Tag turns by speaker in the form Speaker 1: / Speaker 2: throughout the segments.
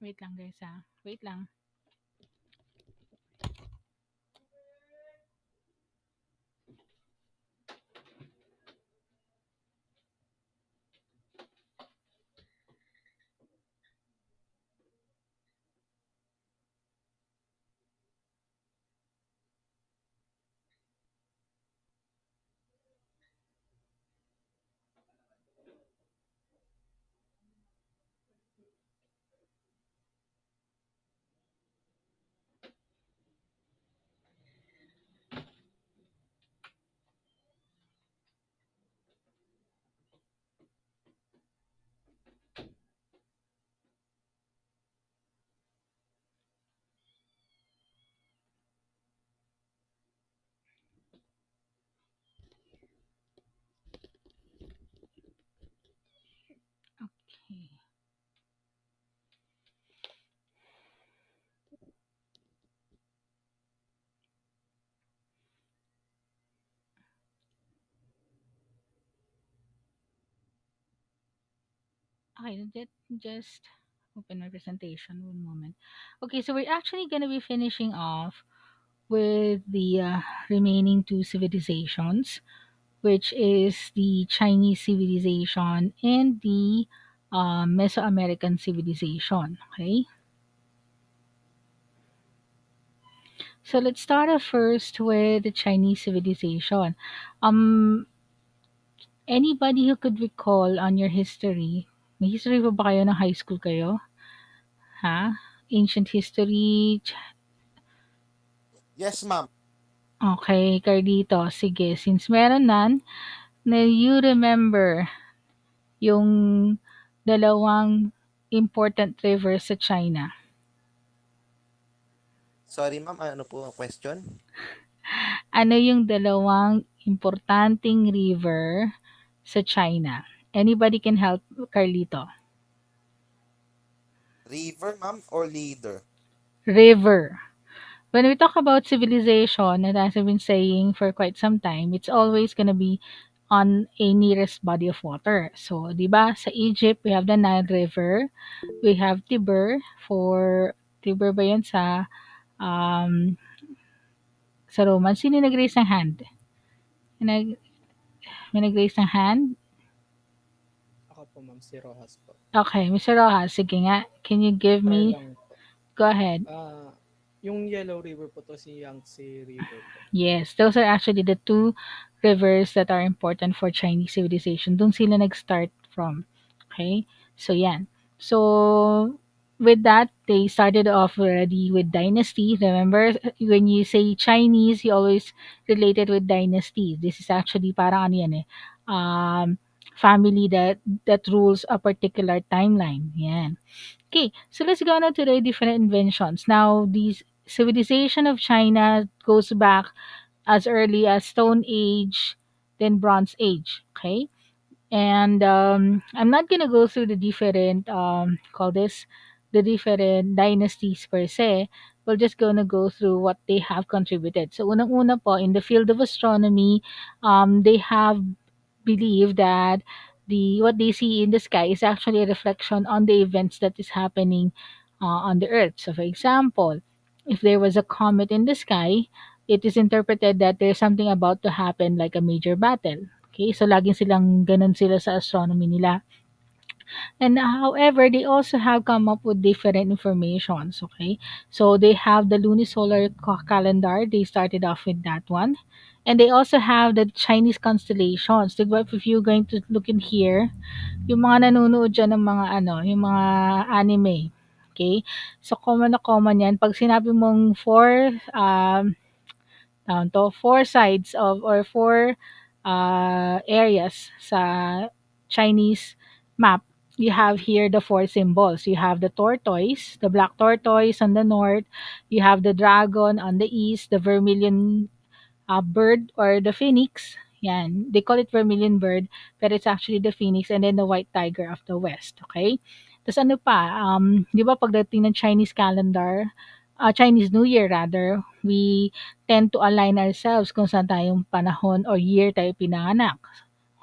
Speaker 1: Wait lang guys Wait lang. Okay. Okay, just open my presentation. One moment. Okay, so we're actually gonna be finishing off with the remaining two civilizations, which is the Chinese civilization and the Mesoamerican civilization. Okay, so let's start off first with the Chinese civilization. Um, Anybody who could recall on your history, may history pa ba kayo ng high school kayo? Ha? Ancient history.
Speaker 2: Yes, ma'am.
Speaker 1: Okay, Carlito. Sige, since meron na you remember yung dalawang important river sa China.
Speaker 2: Sorry, ma'am. Ano po ang question?
Speaker 1: Ano yung dalawang importanteng river sa China? Anybody can help Carlito.
Speaker 2: River, ma'am, or leader?
Speaker 1: River. When we talk about civilization, and as I've been saying for quite some time, it's always gonna be on a nearest body of water. So, di ba, sa Egypt, we have the Nile River. We have Tiber ba yun um, sa Roman? Sino nag-raise ng hand? Nag, may nag-raise ng hand?
Speaker 3: Ako po ma'am, si Rojas po.
Speaker 1: Okay, Mr. Rojas, sige nga. Can you give
Speaker 3: Share
Speaker 1: me?
Speaker 3: lang po.
Speaker 1: Go ahead.
Speaker 3: Yung Yellow River po to si Yangtze River po.
Speaker 1: Yes, those are actually the two rivers that are important for Chinese civilization. Doon sila nag-start from. Okay? So, yan. So, with that, they started off already with dynasty. Remember, when you say Chinese, you always relate it with dynasty. This is actually parang ano yan eh, um, family that rules a particular timeline. Yan. Okay, so let's go on to the different inventions. Now, the civilization of China goes back as early as Stone Age, then Bronze Age. Okay, and I'm not gonna go through the different call this the different dynasties per se. We're just gonna go through what they have contributed. So unang-una po in the field of astronomy, they have believed that the what they see in the sky is actually a reflection on the events that is happening on the Earth. So, for example, if there was a comet in the sky, it is interpreted that there's something about to happen like a major battle. Okay, so laging silang ganun sila sa astronomy nila. And however, they also have come up with different informations. Okay, so they have the lunisolar calendar. They started off with that one, and they also have the Chinese constellations. Diba, if you're going to look in here, yung mga nanonood dyan ng mga ano, yung mga anime. Okay, so common na common yan. Pag sinabi mong four sides of or four areas sa Chinese map, you have here the four symbols. You have the tortoise, the black tortoise on the north. You have the dragon on the east, the vermilion bird or the phoenix. Yan. They call it vermilion bird, but it's actually the phoenix and then the white tiger of the west. Okay? Tapos ano pa, di ba pagdating ng Chinese calendar, Chinese New Year rather, we tend to align ourselves kung saan tayong panahon or year tayo pinanganak.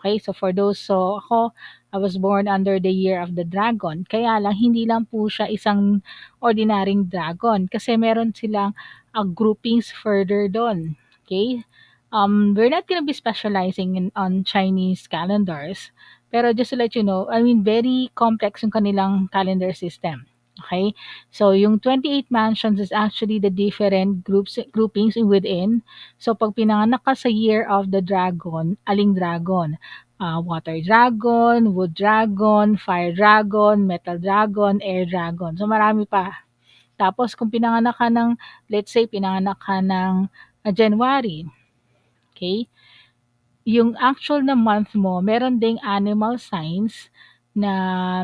Speaker 1: Okay, so for those, so ako, I was born under the year of the dragon. Kaya lang, hindi lang po siya isang ordinaryong dragon kasi meron silang groupings further doon. Okay? We're not gonna be specializing on Chinese calendars. Pero just to let you know, I mean, very complex yung kanilang calendar system. Okay? So, yung 28 mansions is actually the different groupings within. So, pag pinanganak ka sa year of the dragon, aling dragon? Water dragon, wood dragon, fire dragon, metal dragon, air dragon. So, marami pa. Tapos, kung pinanganak ka ng, let's say, pinanganak ka ng January, okay? Yung actual na month mo, meron ding animal signs na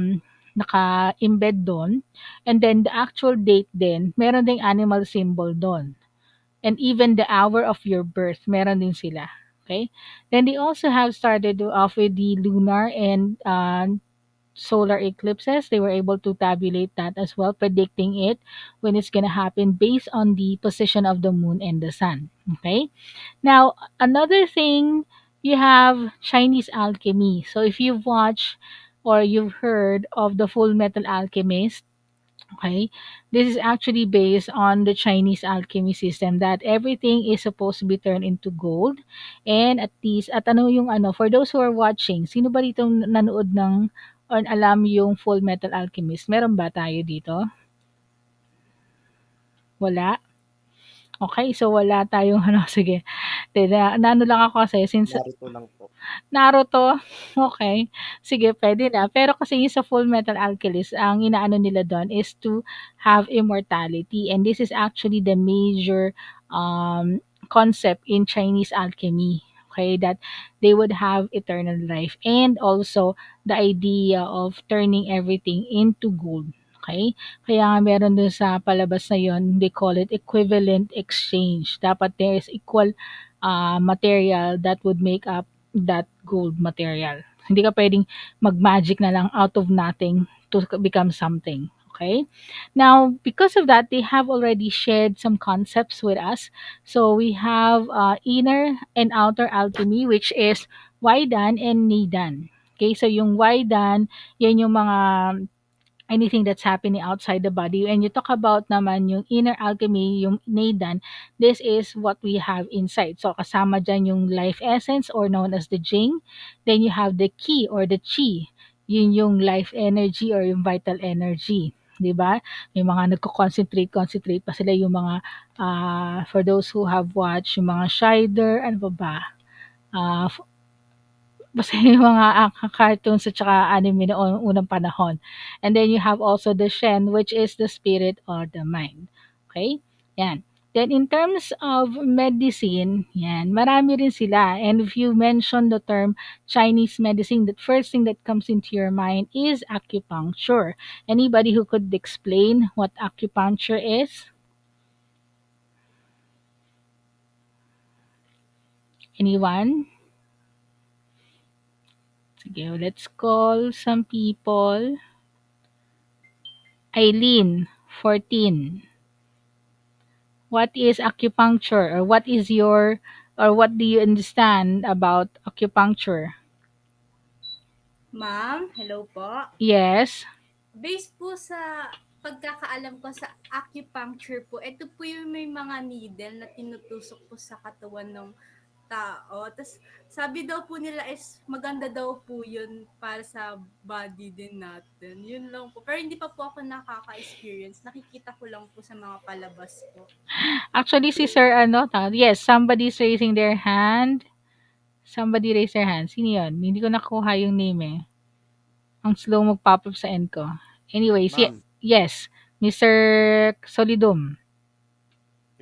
Speaker 1: naka-embed do'n, and then the actual date din, meron ding animal symbol do'n. And even the hour of your birth, meron din sila. Okay? Then they also have started off with the lunar and solar eclipses. They were able to tabulate that as well, predicting it when it's going to happen based on the position of the moon and the sun. Okay? Now, another thing, you have Chinese alchemy. So if you've watched or you've heard of the Full Metal Alchemist, okay, this is actually based on the Chinese alchemy system that everything is supposed to be turned into gold. And at least, at ano yung ano, for those who are watching, sino ba dito nanood ng or alam yung Full Metal Alchemist? Meron ba tayo dito? Wala? Okay, so wala tayong ano, sige. Naano lang ako kasi since
Speaker 2: Narito lang po.
Speaker 1: Naruto, okey. Sige puwede na. Pero kasi yung sa Fullmetal Alchemist ang inaano nila dun is to have immortality, and this is actually the major, concept in Chinese alchemy, okay, that they would have eternal life and also the idea of turning everything into gold, okay. Kaya nga meron dun sa palabas na yun, they call it equivalent exchange. Dapat there is equal, material that would make up that gold material. Hindi ka puwedeng mag-magic na lang out of nothing to become something, okay? Now, because of that, they have already shared some concepts with us. So we have inner and outer alchemy, which is Waidan and Nidan. Okay, so yung Waidan, yan yung mga anything that's happening outside the body. And you talk about naman yung inner alchemy, yung Neidan, this is what we have inside. So kasama dyan yung life essence or known as the Jing. Then you have the Qi or the Qi. Yun yung life energy or yung vital energy. 'Di ba? May mga concentrate pa sila yung mga for those who have watched yung mga Shider, ano pa ba? Ah, basta yung mga cartoons at saka anime noong unang panahon. And then you have also the Shen, which is the spirit or the mind. Okay? Yan. Then in terms of medicine, yan, marami rin sila. And if you mention the term Chinese medicine, the first thing that comes into your mind is acupuncture. Anybody who could explain what acupuncture is? Anyone? Sige, let's call some people. Eileen, 14. What is acupuncture, or what is your, or what do you understand about acupuncture?
Speaker 4: Ma'am, hello po.
Speaker 1: Yes.
Speaker 4: Based po sa pagkakaalam ko sa acupuncture po, ito po yung may mga needle na tinutusok po sa katawan ng tao. Tapos sabi daw po nila is maganda daw po yun para sa body din natin. Yun lang po. Pero hindi pa po ako nakaka-experience. Nakikita ko lang po sa mga palabas po.
Speaker 1: Actually, si Sir ano, yes, somebody's raising their hand. Somebody raise their hand. Sino yun? Hindi ko nakuha yung name eh. Ang slow mag-pop up sa end ko. Anyways,
Speaker 2: Ma'am,
Speaker 1: yes, Mr. Solidum.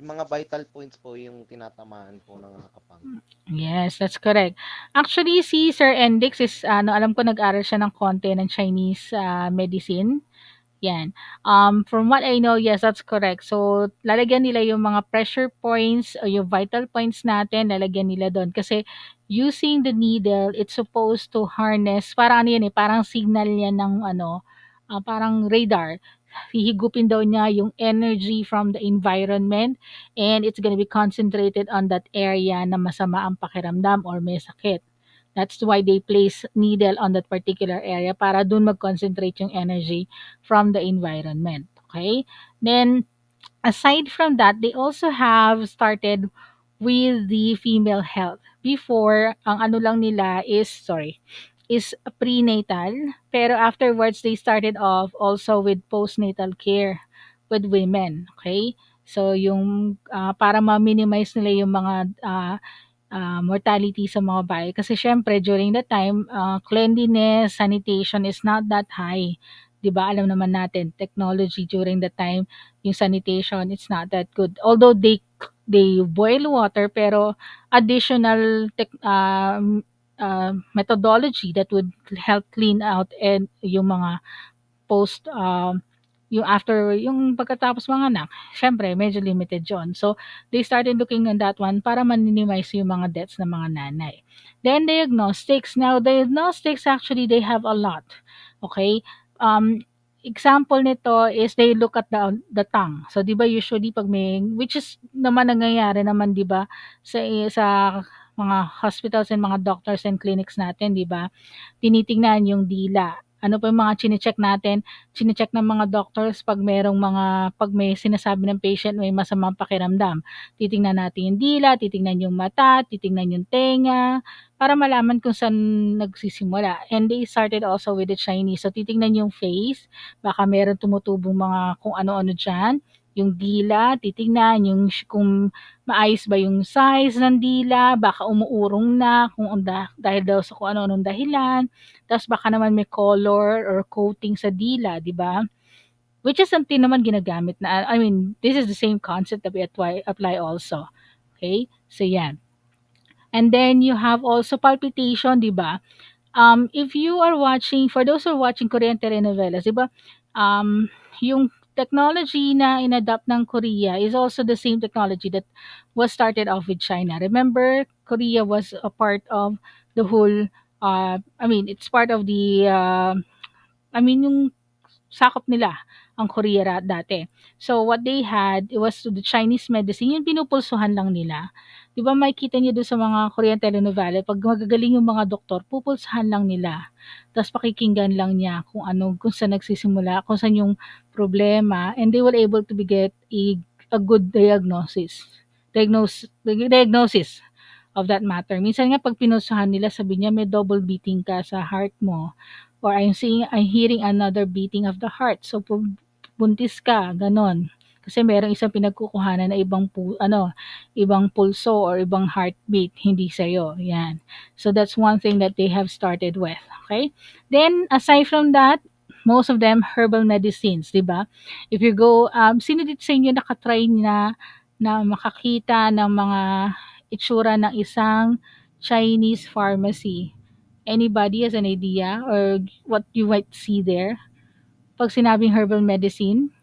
Speaker 2: yung mga vital points po yung tinatamaan po ng kapang.
Speaker 1: Yes, that's correct. Actually, si Sir Endix is, ano, alam ko nag-aral siya ng konti ng Chinese medicine. Yan. From what I know, yes, that's correct. So, lalagyan nila yung mga pressure points o yung vital points natin, lalagyan nila doon. Kasi, using the needle, it's supposed to harness, parang ano yan eh, parang signal yan ng ano, parang radar. Hihigupin daw niya yung energy from the environment and it's gonna be concentrated on that area na masama ang pakiramdam or may sakit. That's why they place needle on that particular area para dun mag-concentrate yung energy from the environment. Okay? Then, aside from that, they also have started with the female health. Before, ang ano lang nila is prenatal, pero afterwards they started off also with postnatal care with women, okay? So yung para ma-minimize nila yung mga mortality sa mga bahay. Kasi syempre, during the time, cleanliness, sanitation is not that high. 'Di ba? Alam naman natin, technology during the time, yung sanitation, it's not that good. Although they boil water, pero additional methodology that would help clean out and yung mga post yung after yung pagkatapos manganak, syempre medyo limited yon. So, they started looking on that one para ma-minimize yung mga deaths ng mga nanay. Then diagnostics. Now, diagnostics actually they have a lot. Okay? Example nito is they look at the tongue. So, 'di ba usually pag may which is naman nangyayari naman 'di ba sa mga hospitals and mga doctors and clinics natin, 'di ba? Tinitingnan yung dila. Ano pa yung mga chine-check natin, chine-check ng mga doctors 'pag may sinasabi ng patient may masamang pakiramdam. Titingnan natin yung dila, titingnan yung mata, titingnan yung tenga, para malaman kung saan nagsisimula. And they started also with the Chinese. So titingnan yung face, baka meron tumutubong mga kung ano-ano diyan. Yung dila, titingnan yung kung maayos ba yung size ng dila, baka umuurong na dahil daw sa kung ano-anong dahilan. Tapos baka naman may color or coating sa dila, 'di ba? Which is something naman ginagamit na I mean, this is the same concept that we apply also. Okay? So yan. And then you have also palpitation, 'di ba? If you are watching, for those who are watching Korean telenovelas, 'di ba? Yung technology na inadapt ng Korea is also the same technology that was started off with China. Remember, Korea was a part of the whole I mean, it's part of the I mean yung sakop nila ang Korea dati. So what they had, it was the Chinese medicine, yung pinupulsuhan lang nila. 'Di ba makikita niyo doon sa mga Korean telenovela, pag magagaling yung mga doktor, pupulsahan lang nila. Tapos pakikinggan lang niya kung saan nagsisimula, kung saan yung problema, and they were able to get a good diagnosis of that matter. Minsan nga pag pinulsahan nila, sabi niya may double beating ka sa heart mo, or I'm hearing another beating of the heart. So buntis ka, ganon. Kasi merong isang pinagkukuhanan na ibang pulso or ibang heartbeat, hindi sa'yo. Yan. So that's one thing that they have started with. Okay? Then, aside from that, most of them herbal medicines, di ba? If you go, sino dito sa inyo nakatry na makakita ng mga itsura ng isang Chinese pharmacy? Anybody has an idea or what you might see there? Pag sinabing herbal medicine,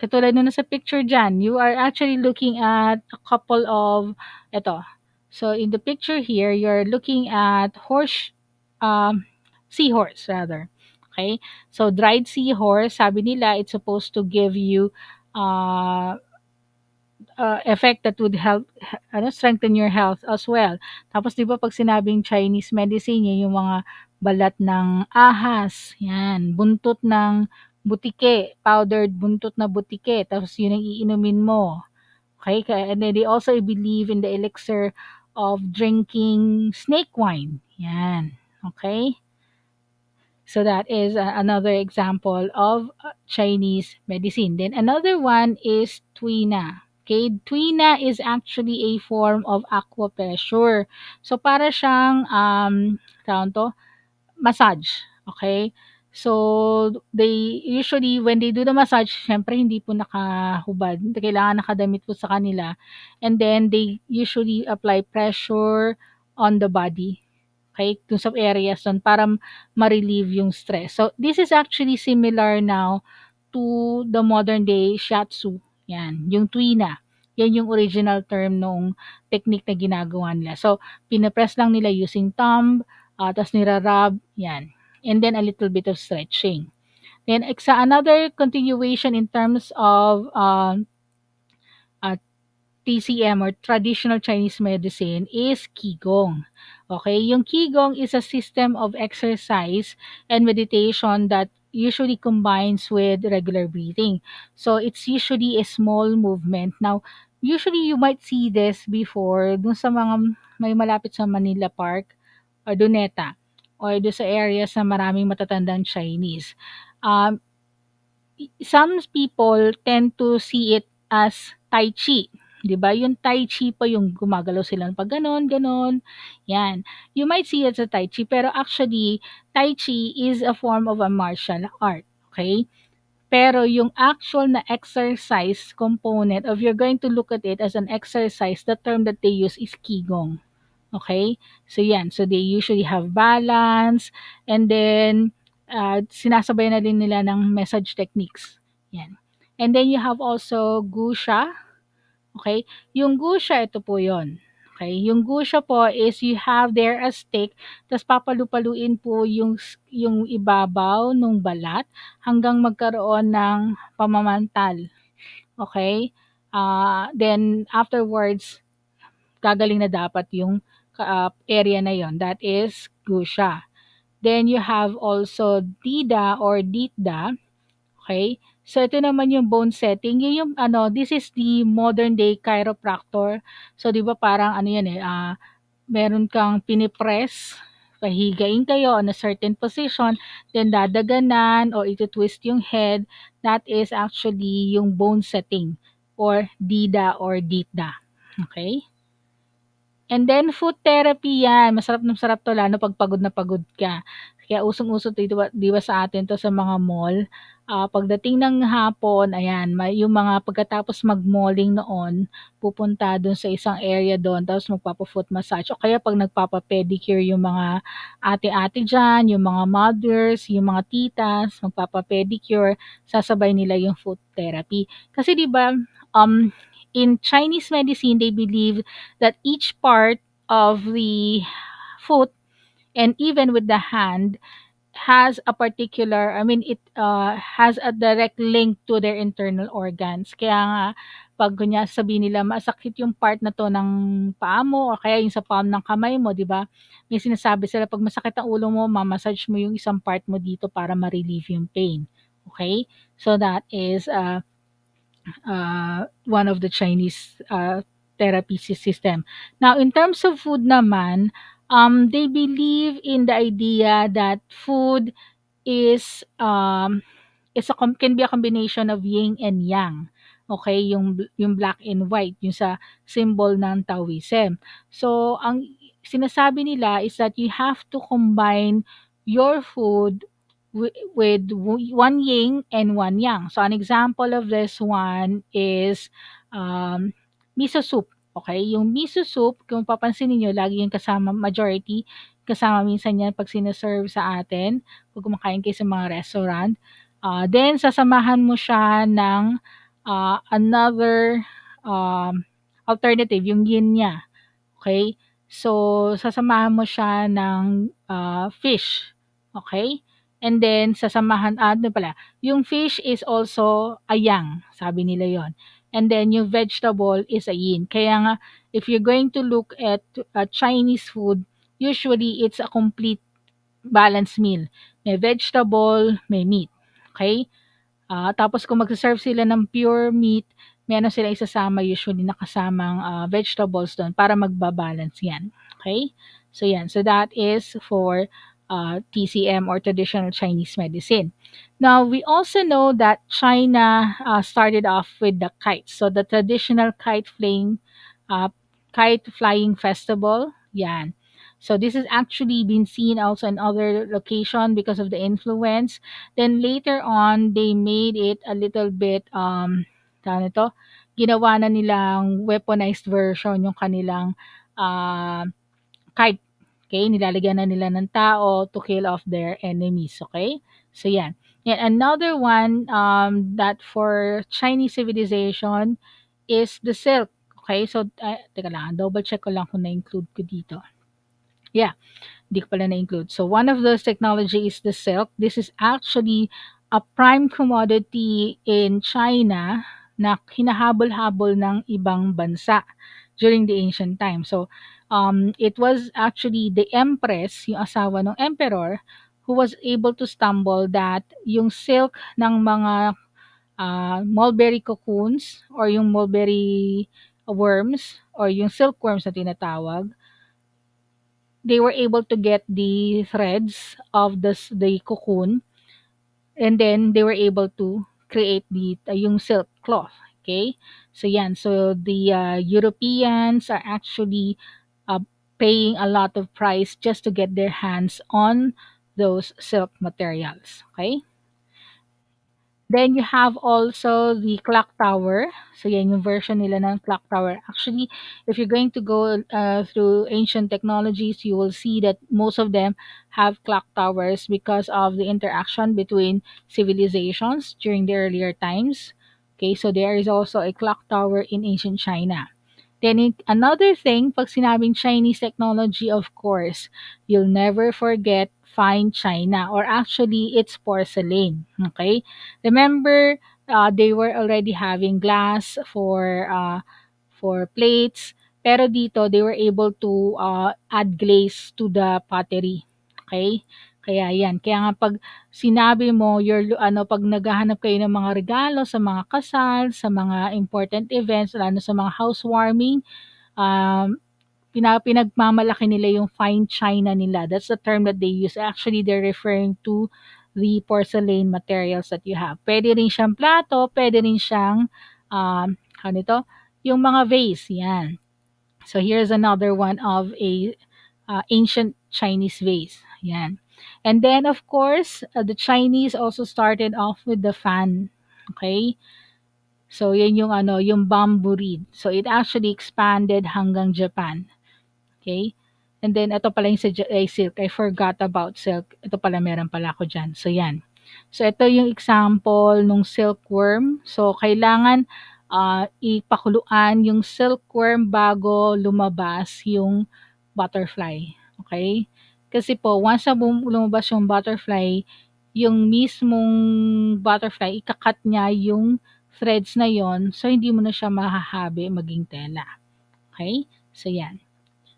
Speaker 1: katulad nung nasa picture dyan, you are actually looking at a couple of, eto. So, in the picture here, you're looking at um, seahorse rather. Okay? So, dried seahorse, sabi nila, it's supposed to give you uh, effect that would help strengthen your health as well. Tapos 'di ba pag sinabing Chinese medicine, yan yung mga balat ng ahas, yan, buntot ng butike, powdered buntot na butike, tapos yun ang iinumin mo. Okay? And then they also believe in the elixir of drinking snake wine. Yan. Okay? So that is another example of Chinese medicine. Then another one is tuina. Okay, tuina is actually a form of acupressure. So para siyang tawag to, massage. Okay? So they usually when they do the massage, syempre hindi po nakahubad. Kailangan nakadamit po sa kanila. And then they usually apply pressure on the body. Okay, dun sa areas dun para ma-relieve yung stress. So, this is actually similar now to the modern day shiatsu. Yan, yung tuina. Yan yung original term nung technique na ginagawa nila. So, pinapress lang nila using thumb, tapos nirarub, yan. And then a little bit of stretching. Then, another continuation in terms of uh, TCM or traditional Chinese medicine is Qigong. Okay, yung Qigong is a system of exercise and meditation that usually combines with regular breathing. So it's usually a small movement. Now, usually you might see this before dun sa mga may malapit sa Manila Park or Duneta or doon sa areas na maraming matatandang Chinese. Um, some people tend to see it as Tai Chi. 'Di ba? Yung Tai Chi pa yung gumagalaw sila pag ganon, ganon. Yan. You might see it as a Tai Chi, pero actually, Tai Chi is a form of a martial art. Okay? Pero yung actual na exercise component, of you're going to look at it as an exercise, the term that they use is Qigong. Okay? So yan. So they usually have balance, and then sinasabay na din nila ng message techniques. Yan. And then you have also Gusha. Okay? Yung Gusha, ito po yon. Okay? Yung Gusha po is you have there a stick, tapos papalupaluin po yung ibabaw ng balat hanggang magkaroon ng pamamantal. Okay? Then afterwards, gagaling na dapat yung area na yon. That is Gusha. Then you have also Dida or Ditda. Okay? So ito naman yung bone setting. Yun yung ano, this is the modern day chiropractor. So 'di ba parang ano yan meron kang pinipress, pahigain kayo on a certain position, then dadaganan or ito-twist yung head. That is actually yung bone setting or Dida or Ditda. Okay? And then food therapy 'yan, masarap na masarap 'to lalo 'pag pagod na pagod ka. Kaya usong-uso 'to, 'di ba sa atin 'to sa mga mall. Pagdating ng hapon ayan, yung mga pagkatapos mag-malling noon, pupunta dun sa isang area dun tapos magpapa-foot massage o kaya 'pag nagpapa-pedicure yung mga ate-ate diyan, yung mga mothers, yung mga titas, magpapa-pedicure, sasabay nila yung foot therapy. Kasi 'di ba, in Chinese medicine, they believe that each part of the foot and even with the hand has a particular, I mean, it has a direct link to their internal organs. Kaya nga, pag kunya sabihin nila, masakit yung part na to ng paa mo o kaya yung sa palm ng kamay mo, di ba? May sinasabi sila, pag masakit ang ulo mo, mamassage mo yung isang part mo dito para ma-relieve yung pain. Okay? So that is one of the Chinese therapy system. Now, in terms of food naman, they believe in the idea that food is can be a combination of yin and yang. Okay, yung black and white, yung sa symbol ng Taoism. So, ang sinasabi nila is that you have to combine your food with one yin and one yang. So, an example of this one is miso soup. Okay, yung miso soup, kung papansin niyo lagi yung kasama, majority, kasama minsan yan pag sinaserve sa atin, pag kumakain kayo sa mga restaurant. Then sasamahan mo siya ng another alternative, yung yin niya. Okay? So, sasamahan mo siya ng fish. Okay? And then, ano pala, yung fish is also a yang, sabi nila yon. And then, yung vegetable is a yin. Kaya nga, if you're going to look at Chinese food, usually it's a complete balanced meal. May vegetable, may meat. Okay? Tapos kung magse-serve sila ng pure meat, meron sila isasama usually na kasamang vegetables doon para magba-balance 'yan. Okay? So 'yan. So that is for TCM or traditional Chinese medicine. Now, we also know that China started off with the kites. So the traditional uh, kite flying festival, 'yan. So this has actually been seen also in other location because of the influence. Then later on, they made it a little bit, tawag nito, ginawa na nilang weaponized version yung kanilang uh, kite. Okay, nilalagyan na nila ng tao to kill off their enemies. Okay, so yan. And another one that for Chinese civilization is the silk. Okay, so teka lang, double check ko lang kung na-include ko dito. Yeah, di ko pala na-include. So one of those technology is the silk. This is actually a prime commodity in China na hinahabol-habol ng ibang bansa during the ancient time. So it was actually the empress, yung asawa ng emperor, who was able to stumble that yung silk ng mga mulberry cocoons or yung mulberry worms or yung silkworms na tinatawag, they were able to get the threads of the cocoon, and then they were able to create the yung silk cloth. Okay, so yan, so the Europeans are actually uh, paying a lot of price just to get their hands on those silk materials. Okay. Then you have also the clock tower. So yan yung version nila ng clock tower. Actually, if you're going to go through ancient technologies, you will see that most of them have clock towers because of the interaction between civilizations during the earlier times. Okay, so there is also a clock tower in ancient China. Then another thing, pag sinabing Chinese technology, of course, you'll never forget fine china, or actually it's porcelain. Okay? Remember, they were already having glass for plates, pero dito they were able to add glaze to the pottery. Okay? Kaya yan. Kaya nga pag sinabi mo, pag naghahanap kayo ng mga regalo sa mga kasal, sa mga important events, lalo sa mga housewarming, um, pinagmamalaki nila yung fine china nila. That's the term that they use. Actually, they're referring to the porcelain materials that you have. Pwede rin siyang plato, pwede rin siyang, ano ito? Yung mga vase, yan. So here's another one of a ancient Chinese vase. Yan. And then, of course, the Chinese also started off with the fan. Okay? So, yan yung yung bamboo reed. So, it actually expanded hanggang Japan. Okay? And then, ito pala yung silk. I forgot about silk. Ito pala, meron pala ako dyan. So, yan. So, ito yung example nung silkworm. So, kailangan ipakuluan yung silkworm bago lumabas yung butterfly. Okay? Kasi po, once na lumabas yung butterfly, yung mismong butterfly, ikakat niya yung threads na yon, so hindi mo na siya mahahabi maging tela. Okay? So, yan.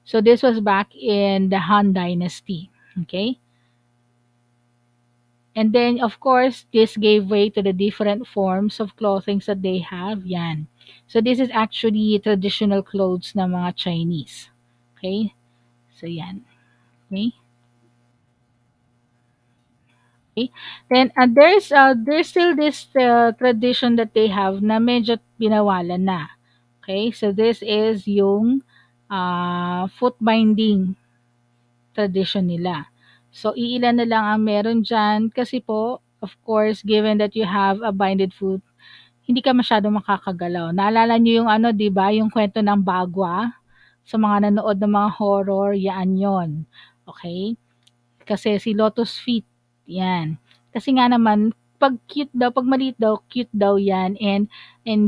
Speaker 1: So this was back in the Han Dynasty. Okay? And then, of course, this gave way to the different forms of clothing that they have. Yan. So this is actually traditional clothes ng mga Chinese. Okay? So yan. Okay? Okay? Then there's still this tradition that they have na medyo binawalan na. Okay? So this is yung foot binding tradition nila. So, iilan na lang ang meron dyan kasi po, of course, given that you have a binded foot, hindi ka masyado makakagalaw. Naalala niyo yung di ba, yung kwento ng bagwa? Sa mga nanood ng mga horror, yan yon. Okay? Kasi si Lotus Feet, yan. Kasi nga naman, pag cute daw, pag maliit daw, cute daw yan. And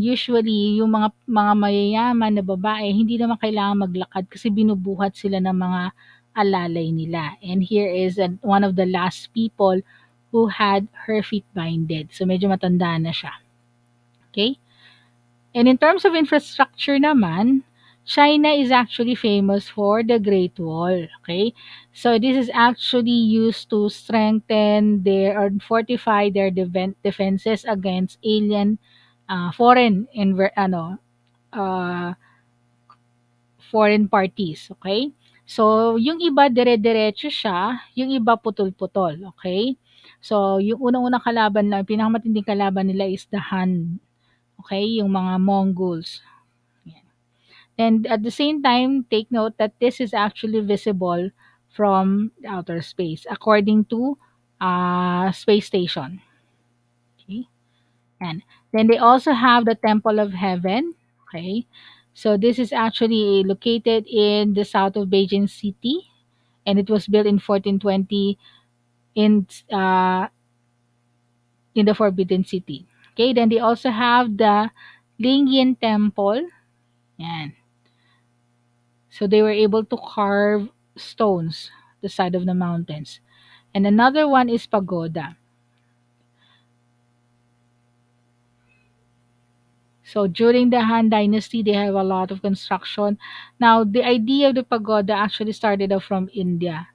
Speaker 1: usually, yung mga mayayaman na babae, hindi naman kailangan maglakad kasi binubuhat sila ng mga alalay nila. And here is one of the last people who had her feet binded. So, medyo matanda na siya. Okay? And in terms of infrastructure naman, China is actually famous for the Great Wall. Okay, so this is actually used to strengthen their or fortify their defenses against alien, foreign uh, foreign parties. Okay, so yung iba dire-diretso siya, yung iba putol-putol. Okay, so yung unang-unang kalaban na pinakamatinding kalaban nila is the Han. Okay, yung mga Mongols. And at the same time, take note that this is actually visible from outer space, according to space station. Okay, and then they also have the Temple of Heaven. Okay, so this is actually located in the south of Beijing City, and it was built in 1420 in uh, in the Forbidden City. Okay, then they also have the Lingyan Temple. Yan. So they were able to carve stones the side of the mountains. And another one is pagoda. So during the Han Dynasty, they have a lot of construction. Now, the idea of the pagoda actually started off from India.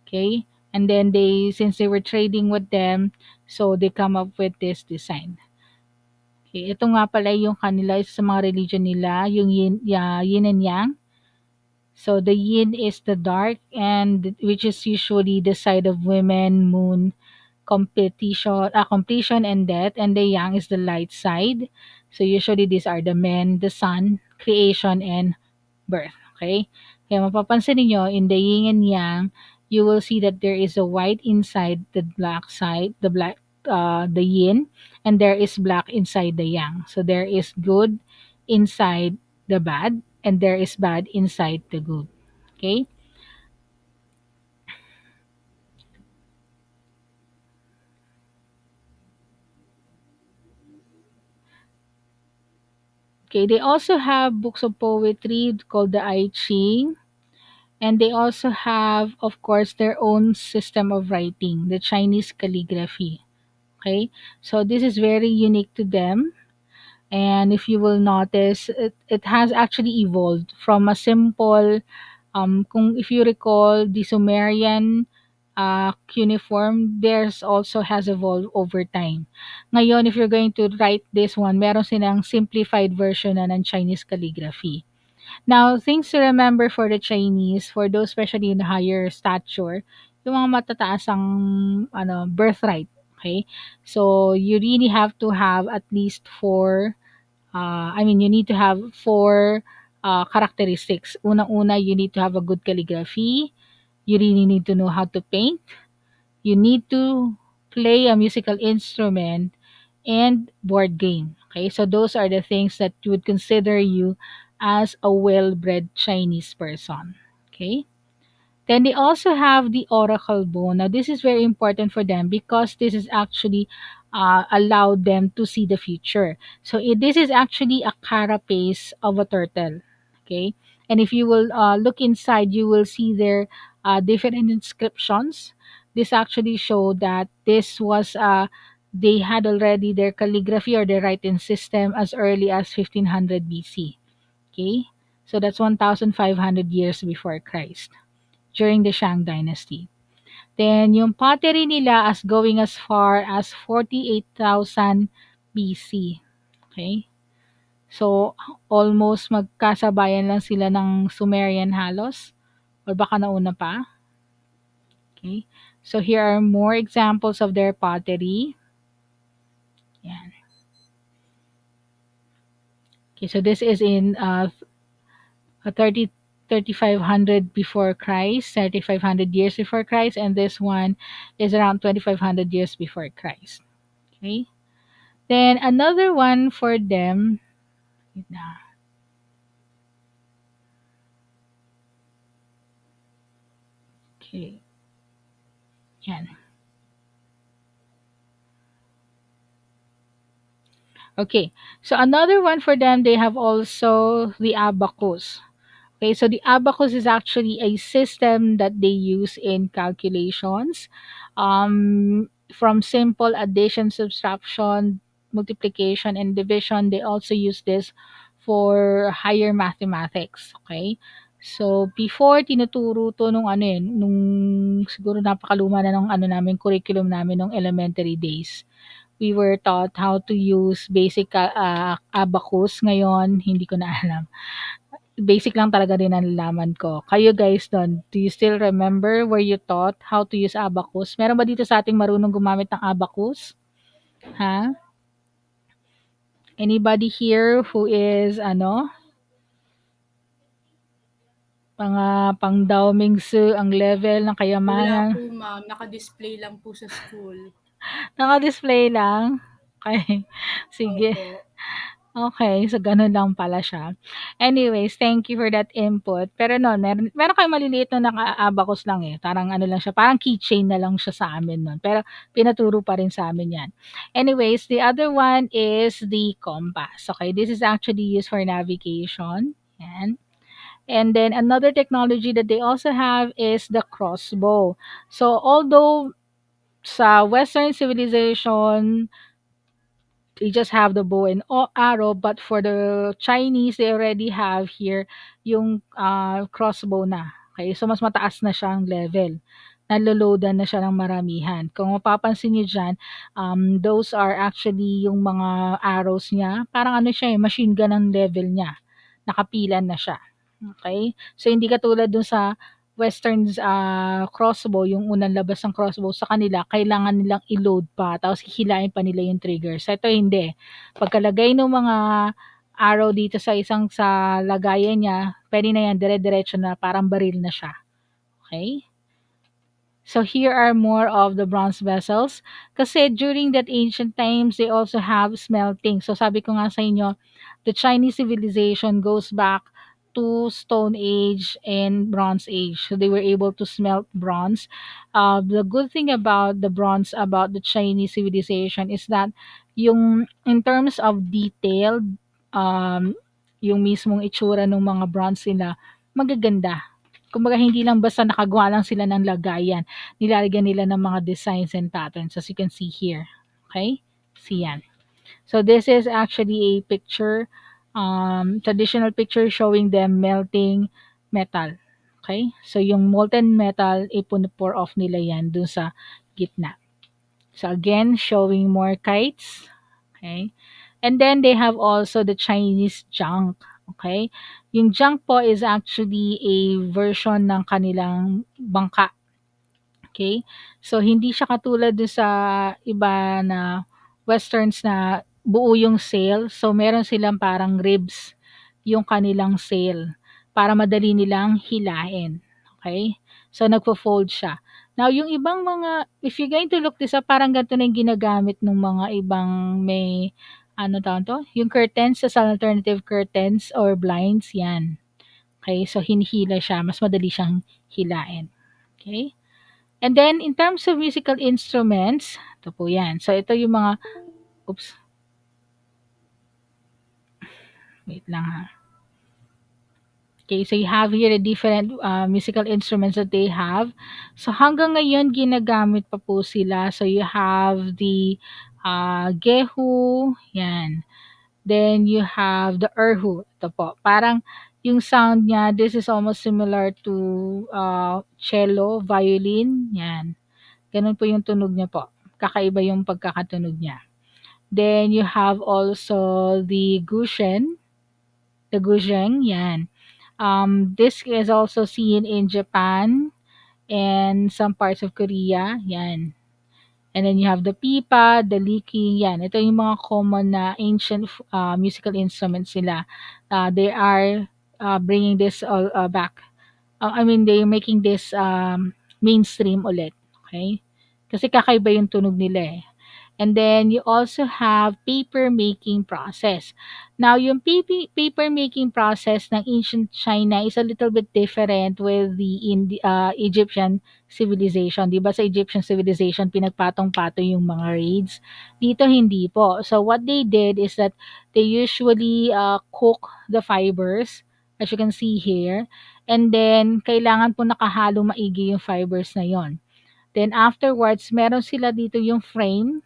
Speaker 1: Okay, and then since they were trading with them, so they come up with this design. Okay, ito nga pala yung kanila isa sa mga religion nila, yung yin and yang. So the yin is the dark, and which is usually the side of women, moon, completion and death, and the yang is the light side. So usually these are the men, the sun, creation, and birth. Okay? Kaya mapapansin niyo in the yin and yang, you will see that there is a white inside the black side, the yin, and there is black inside the yang. So there is good inside the bad, and there is bad inside the good. Okay? Okay, they also have books of poetry called the I Ching, and they also have, of course, their own system of writing, the Chinese calligraphy. Okay, so this is very unique to them. And if you will notice, it has actually evolved from a simple, kung if you recall, the Sumerian cuneiform, theirs also has evolved over time. Ngayon, if you're going to write this one, meron silang simplified version na ng Chinese calligraphy. Now, things to remember for the Chinese, for those especially in the higher stature, yung mga matataas ang birthright. Okay? So, you really have to have at least four, you need to have four characteristics. Unang-una, you need to have a good calligraphy. You really need to know how to paint. You need to play a musical instrument and board game. Okay, so those are the things that would consider you as a well-bred Chinese person. Okay. Then they also have the oracle bone. Now, this is very important for them because this is actually allowed them to see the future. So, this is actually a carapace of a turtle. Okay. And if you will look inside, you will see there different inscriptions. This actually show that they had already their calligraphy or their writing system as early as 1500 BC. Okay. So, that's 1,500 years before Christ during the Shang Dynasty. Then yung pottery nila as going as far as 48,000 BC. Okay? So, almost magkasabayan lang sila ng Sumerian halos or baka nauna pa. Okay? So, here are more examples of their pottery. Yan. Okay, so this is in 30 3,500 before Christ, 3,500 years before Christ, and this one is around 2,500 years before Christ. Okay. Then another one for them. Okay. Yan. Okay. So another one for them, they have also the abacus. Okay, so the abacus is actually a system that they use in calculations. From simple addition, subtraction, multiplication, and division, they also use this for higher mathematics. Okay, so before tinuturo to nung nung siguro napakaluma na nung namin curriculum namin nung elementary days. We were taught how to use basic abacus. Ngayon, hindi ko na alam. Basic lang talaga din ang nalalaman ko. Kayo guys do'n, do you still remember where you taught how to use abacus? Meron ba dito sa ating marunong gumamit ng abacus? Ha? Anybody here who is mga pang Dao Mingsu ang level ng
Speaker 4: Wala
Speaker 1: kayamanan?
Speaker 4: po ma'am, naka-display lang po sa school.
Speaker 1: Naka-display lang? Okay. Sige.
Speaker 4: Opo.
Speaker 1: Okay, so gano'n lang pala siya. Anyways, thank you for that input. Pero no, meron kayong maliliit na naka-abacus lang eh. Parang ano lang siya, parang keychain na lang siya sa amin nun. Pero pinaturo pa rin sa amin yan. Anyways, the other one is the compass. Okay, this is actually used for navigation. Yan. And then another technology that they also have is the crossbow. So although sa Western civilization, they just have the bow and arrow, but for the Chinese, they already have here yung crossbow na. Okay, so mas mataas na siyang level. Naloloadan na siya ng maramihan. Kung mapapansin niyo dyan, those are actually yung mga arrows niya. Parang ano siya, machine gun ang level niya. Nakapilan na siya. Okay? So, hindi katulad dun sa Western crossbow, yung unang labas ng crossbow sa kanila, kailangan nilang i-load pa, tapos hihilain pa nila yung trigger. Sa ito, hindi. Pagkalagay ng mga arrow dito sa isang sa lagayan niya, pwede na yan, dire-diretso na, parang baril na siya. Okay? So here are more of the bronze vessels. Kasi during that ancient times, they also have smelting. So sabi ko nga sa inyo, the Chinese civilization goes back to Stone Age and Bronze Age. So they were able to smelt bronze. The good thing about the bronze, about the Chinese civilization is that yung in terms of detail, um, yung mismong itsura ng mga bronze nila, magaganda. Kumbaga hindi lang basta nakagawa lang sila ng lagayan, nilalagyan nila ng mga designs and patterns as you can see here. Okay? See yan. So this is actually a picture, traditional picture showing them melting metal. Okay? So yung molten metal, ipon-pour off nila yan dun sa gitna. So again, showing more kites. Okay? And then they have also the Chinese junk. Okay? Yung junk po is actually a version ng kanilang bangka. Okay? So hindi siya katulad dun sa iba na westerns na buo yung sail. So meron silang parang ribs yung kanilang sail para madali nilang hilain. Okay? So nagfo-fold siya. Now yung ibang mga, if you're going to look this up, parang ganito na yung ginagamit ng mga ibang may ano tawag to? Yung curtains sa alternative curtains or blinds, yan. Okay? So hinihila siya, mas madali siyang hilain. Okay? And then, in terms of musical instruments, ito po yan. So, ito yung mga, oops, wait lang ha. Okay, so you have here the different musical instruments that they have. So, hanggang ngayon, ginagamit pa po sila. So, you have the gehu, yan. Then, you have the erhu. Ito po. Parang, yung sound niya, this is almost similar to cello, violin, yan. Ganun po yung tunog niya po. Kakaiba yung pagkakatunog niya. Then you have also the guzheng, yan. This is also seen in Japan and some parts of Korea, yan. And then you have the pipa, the liking, yan. Ito yung mga common na ancient musical instruments nila. They are bringing this all back. I mean, they're making this mainstream ulit. Okay? Kasi kakaiba yung tunog nila eh. And then you also have paper making process. Now, yung paper making process ng ancient China is a little bit different with the Egyptian civilization. 'Di ba sa Egyptian civilization pinagpatong-patong yung mga raids? Dito hindi po. So what they did is that they usually cook the fibers, as you can see here, and then kailangan po nakahalo maigi yung fibers na yon. Then afterwards, meron sila dito yung frame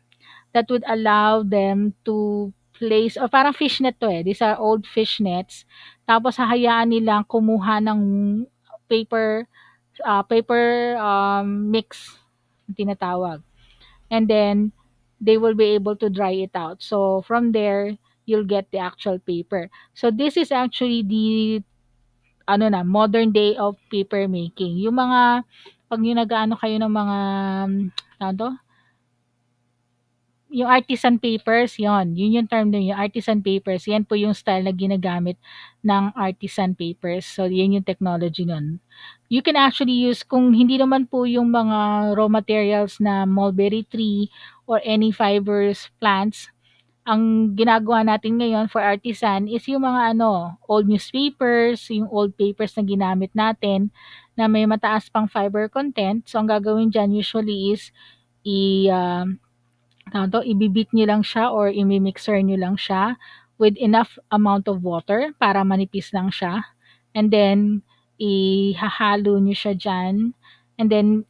Speaker 1: that would allow them to place, or parang fishnet to eh. These are old fishnets. Tapos hahayaan nilang kumuha ng paper mix tinatawag. And then they will be able to dry it out. So from there, you'll get the actual paper. So this is actually the ano na, modern day of paper making. Yung mga pag yung nag-aano kayo ng mga tawag to? Yung artisan papers, yun yung term nun, yung artisan papers, yan po yung style na ginagamit ng artisan papers. So, yan yung technology nun. You can actually use, kung hindi naman po yung mga raw materials na mulberry tree or any fibers plants, ang ginagawa natin ngayon for artisan is yung mga old newspapers, yung old papers na ginamit natin na may mataas pang fiber content. So, ang gagawin dyan usually is i tawag dito, ibibit niyo lang siya or imi-mixer niyo lang siya with enough amount of water para manipis lang siya. And then, ihahalo niyo siya dyan. And then,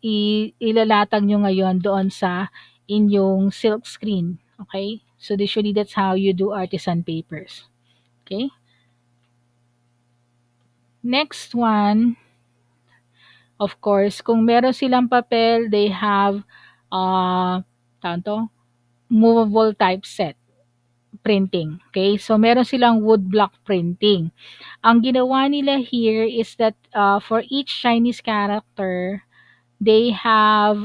Speaker 1: ilalatag niyo ngayon doon sa inyong silk screen. Okay? So usually that's how you do artisan papers. Okay. Next one, of course, kung meron silang papel, they have tawag to, movable typeset printing. Okay? So meron silang woodblock printing. Ang ginawa nila here is that for each Chinese character, they have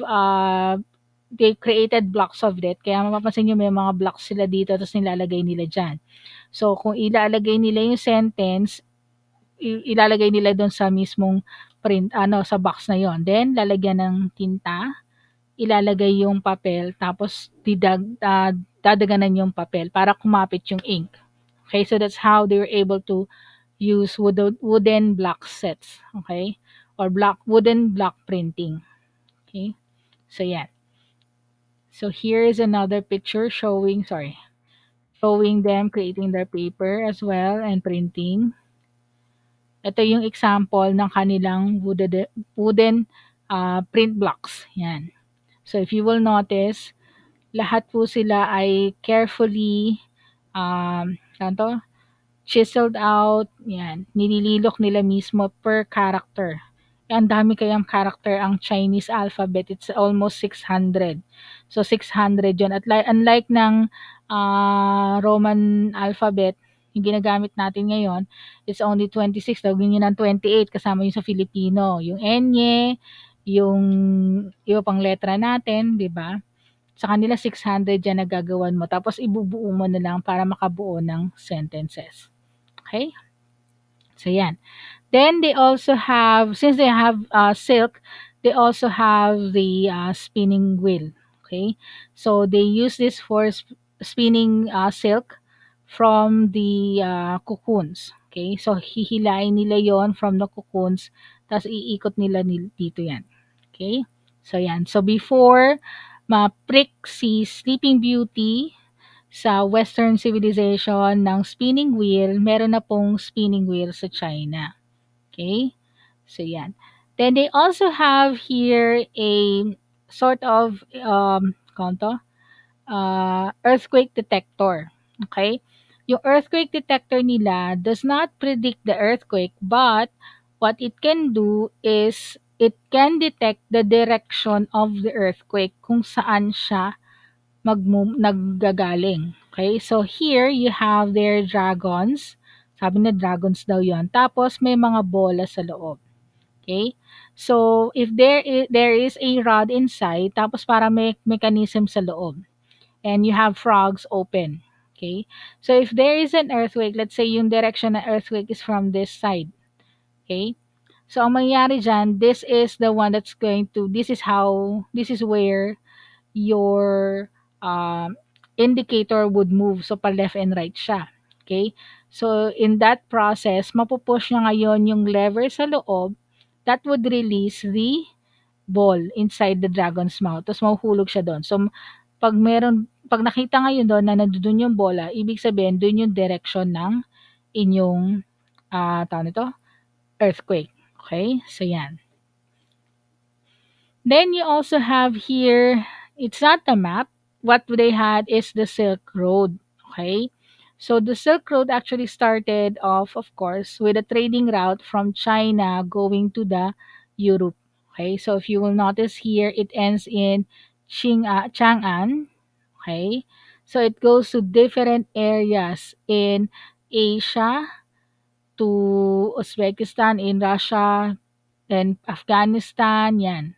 Speaker 1: they created blocks of it. Kaya mapapansin nyo may mga blocks sila dito tapos nilalagay nila dyan. So kung ilalagay nila yung sentence, ilalagay nila doon sa mismong print, ano, sa box na yon. Then lalagyan ng tinta, ilalagay yung papel, tapos dadaganan yung papel para kumapit yung ink. Okay, so that's how they were able to use wooden block sets. Okay, or wooden block printing. Okay, so yeah. So here is another picture showing them creating their paper as well and printing. Ito yung example ng kanilang wooden print blocks. Yan. So if you will notice, lahat po sila ay carefully ano to, chiseled out, yan, nilililok nila mismo per character. Ang dami kayang character ang Chinese alphabet, it's almost 600. So 600 yun. At unlike ng Roman alphabet, yung ginagamit natin ngayon, it's only 26. Tawagin nyo ng 28 kasama yung sa Filipino. Yung enye, yung iba pang letra natin, di ba? Sa kanila 600 yan na gagawan mo. Tapos ibubuo mo na lang para makabuo ng sentences. Okay? So yan. Then they also have, since they have silk, they also have the spinning wheel. Okay? So they use this for spinning silk from the cocoons. Okay? So hihilain nila yon from the cocoons, tapos iikot nila dito yan. Okay? So yan. So before ma-prick si Sleeping Beauty sa Western civilization ng spinning wheel, meron na pong spinning wheel sa China. Okay? So, yan. Then they also have here a sort of earthquake detector. Okay? Yung earthquake detector nila does not predict the earthquake, but what it can do is it can detect the direction of the earthquake kung saan siya naggagaling. Okay? So here you have their dragons. Sabi na dragons daw 'yon. Tapos may mga bola sa loob. Okay? So if there is a rod inside, tapos para may mechanism sa loob. And you have frogs open. Okay? So if there is an earthquake, let's say yung direction ng earthquake is from this side. Okay? So ang mangyayari dyan, this is where your indicator would move. So, pa left and right siya. Okay? So, in that process, mapupush niya ngayon yung lever sa loob that would release the ball inside the dragon's mouth. Tapos, mahuhulog siya doon. So, pag nakita ngayon doon na nandoon yung bola, ibig sabihin, doon yung direction ng inyong, tawag nito, earthquake. Okay? So, yan. Then you also have here, it's not a map. What they had is the Silk Road. Okay. So the Silk Road actually started off, of course, with a trading route from China going to the Europe. Okay. So if you will notice here, it ends in Chang'an. Okay. So it goes to different areas in Asia, to Uzbekistan, in Russia, and Afghanistan, yan.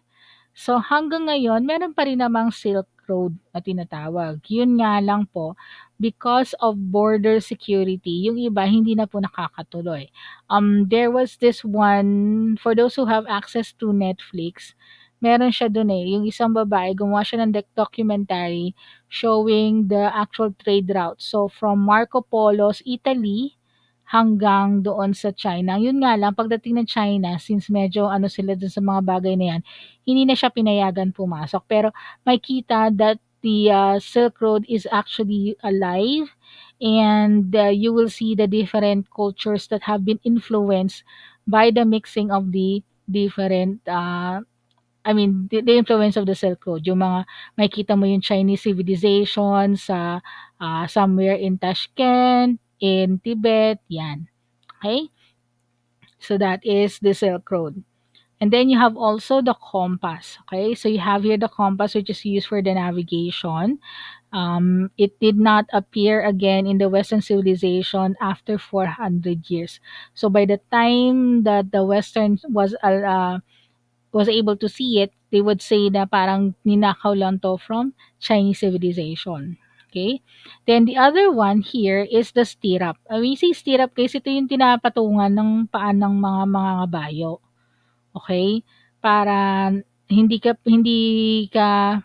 Speaker 1: So hanggang ngayon meron pa rin namang Silk Road na tinatawag. Yun nga lang po, because of border security, yung iba hindi na po nakakatuloy. There was this one, for those who have access to Netflix, meron siya dun eh, yung isang babae, gumawa siya ng documentary showing the actual trade route. So from Marco Polo's Italy hanggang doon sa China. Yun nga lang, pagdating ng China, since medyo ano sila dun sa mga bagay na yan, hindi na siya pinayagan pumasok. Pero makita that the Silk Road is actually alive, and you will see the different cultures that have been influenced by the mixing of the different I mean, the influence of the Silk Road, yung mga makikita mo yung Chinese civilization sa somewhere in Tashkent, in Tibet, yan. Okay? So that is the Silk Road. And then you have also the compass. Okay, so you have here the compass, which is used for the navigation. It did not appear again in the Western civilization after 400 years. So by the time that the Western was able to see it, they would say na parang ninakaw lang to from Chinese civilization. Okay? Then the other one here is the stirrup. We say stirrup kasi ito yung tinapatungan ng paan ng mga ngabayo. Okay? Para hindi ka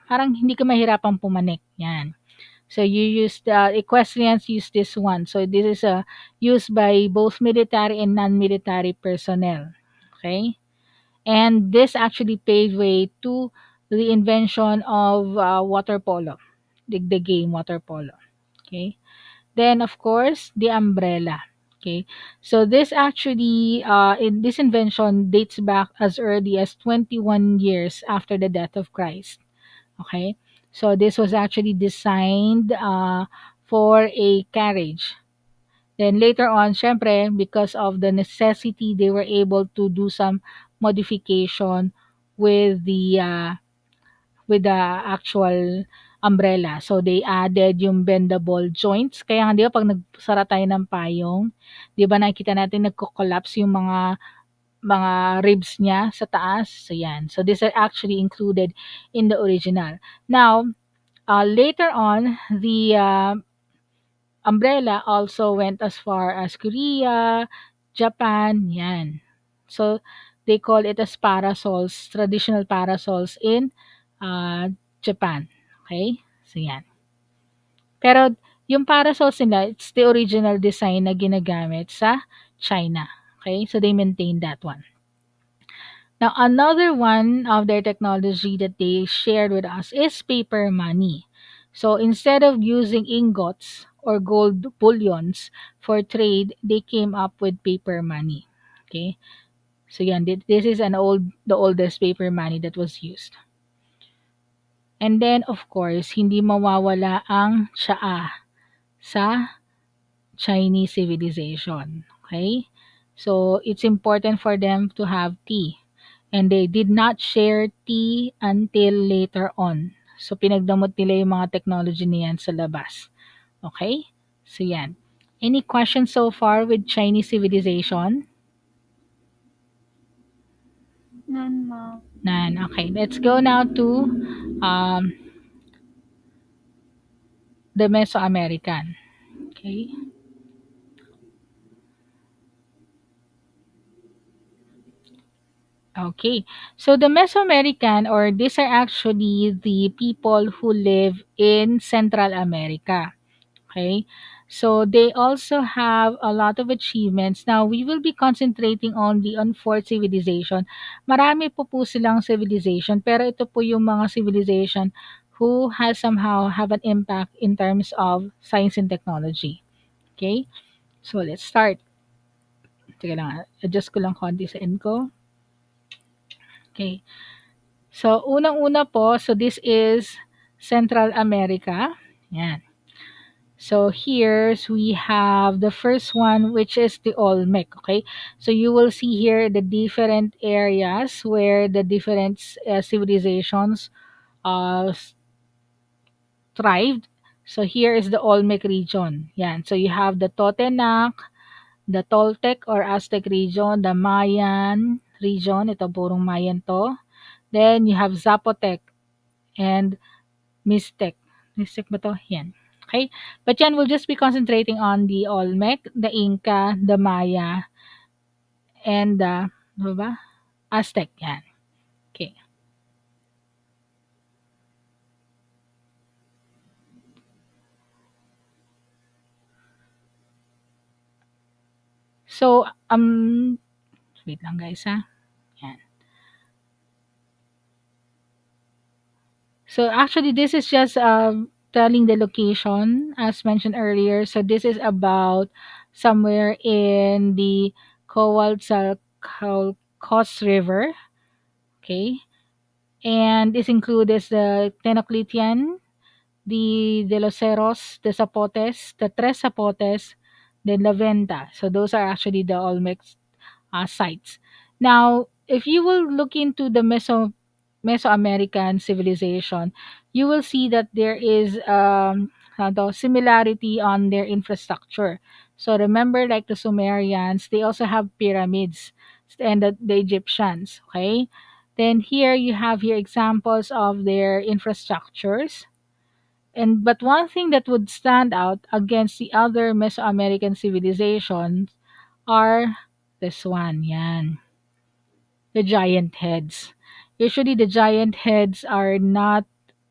Speaker 1: parang hindi ka mahirapang pumanik. Yan. So you use the equestrians use this one. So this is used by both military and non-military personnel. Okay? And this actually paved way to the invention of water polo, the game water polo. Okay. Then of course the umbrella. Okay. So this actually in this invention dates back as early as 21 years after the death of Christ. Okay. So this was actually designed for a carriage. Then later on, syempre, because of the necessity, they were able to do some modification with the actual umbrella. So they added yung bendable joints. Kaya nga 'di ba pag nagsara tayo ng payong, 'di ba nakikita natin nagko-collapse yung mga ribs niya sa taas. So yan. So these are actually included in the original. Now, later on, the umbrella also went as far as Korea, Japan, yan. So, they call it as parasols, traditional parasols in uh, Japan. Okay? So, yan. Pero, yung parasols nila, it's the original design na ginagamit sa China. Okay? So, they maintain that one. Now, another one of their technology that they shared with us is paper money. So instead of using ingots or gold bullions for trade, they came up with paper money. Okay. So yan, this is the oldest paper money that was used. And then, of course, hindi mawawala ang tsaa sa Chinese civilization. Okay? So, it's important for them to have tea. And they did not share tea until later on. So, pinagdamot nila yung mga technology niyan sa labas. Okay? So, yan. Any questions so far with Chinese civilization?
Speaker 4: None, ma'am.
Speaker 1: None. Okay. Let's go now to um, the Mesoamerican. Okay. Okay. So the Mesoamerican, or these are actually the people who live in Central America. Okay. So they also have a lot of achievements. Now, we will be concentrating only on fourth civilization. Marami po silang civilization, pero ito po yung mga civilization who has somehow have an impact in terms of science and technology. Okay. So let's start. Teka lang, adjust ko lang konti sa end ko. Okay. So, unang-una po, so this is Central America. Yan. So, here we have the first one, which is the Olmec. Okay. So, you will see here the different areas where the different civilizations uh, thrived. So, here is the Olmec region. Yan. So, you have the Totonac, the Toltec or Aztec region, the Mayan region. Ito purong Mayan to. Then, you have Zapotec and Mistec. Mistec ba 'to? Yan. Okay? But yan, we'll just be concentrating on the Olmec, the Inca, the Maya, and the ano ba? Aztec. Yan. Okay. So, wait lang guys ha. Yan. So, actually, this is just telling the location as mentioned earlier. So, this is about somewhere in the Coatzacoalcos River. Okay. and this includes the Tenoclitian, the De los Cerros, the Zapotes, the Tres Zapotes, then La Venta. So those are actually the Olmecs sites. Now, if you will look into the Mesoamerican civilization, you will see that there is the similarity on their infrastructure. So remember, like the Sumerians, they also have pyramids, and the Egyptians. Okay, then here you have here examples of their infrastructures. And but one thing that would stand out against the other Mesoamerican civilizations are this one, yan, the giant heads. Usually the giant heads are not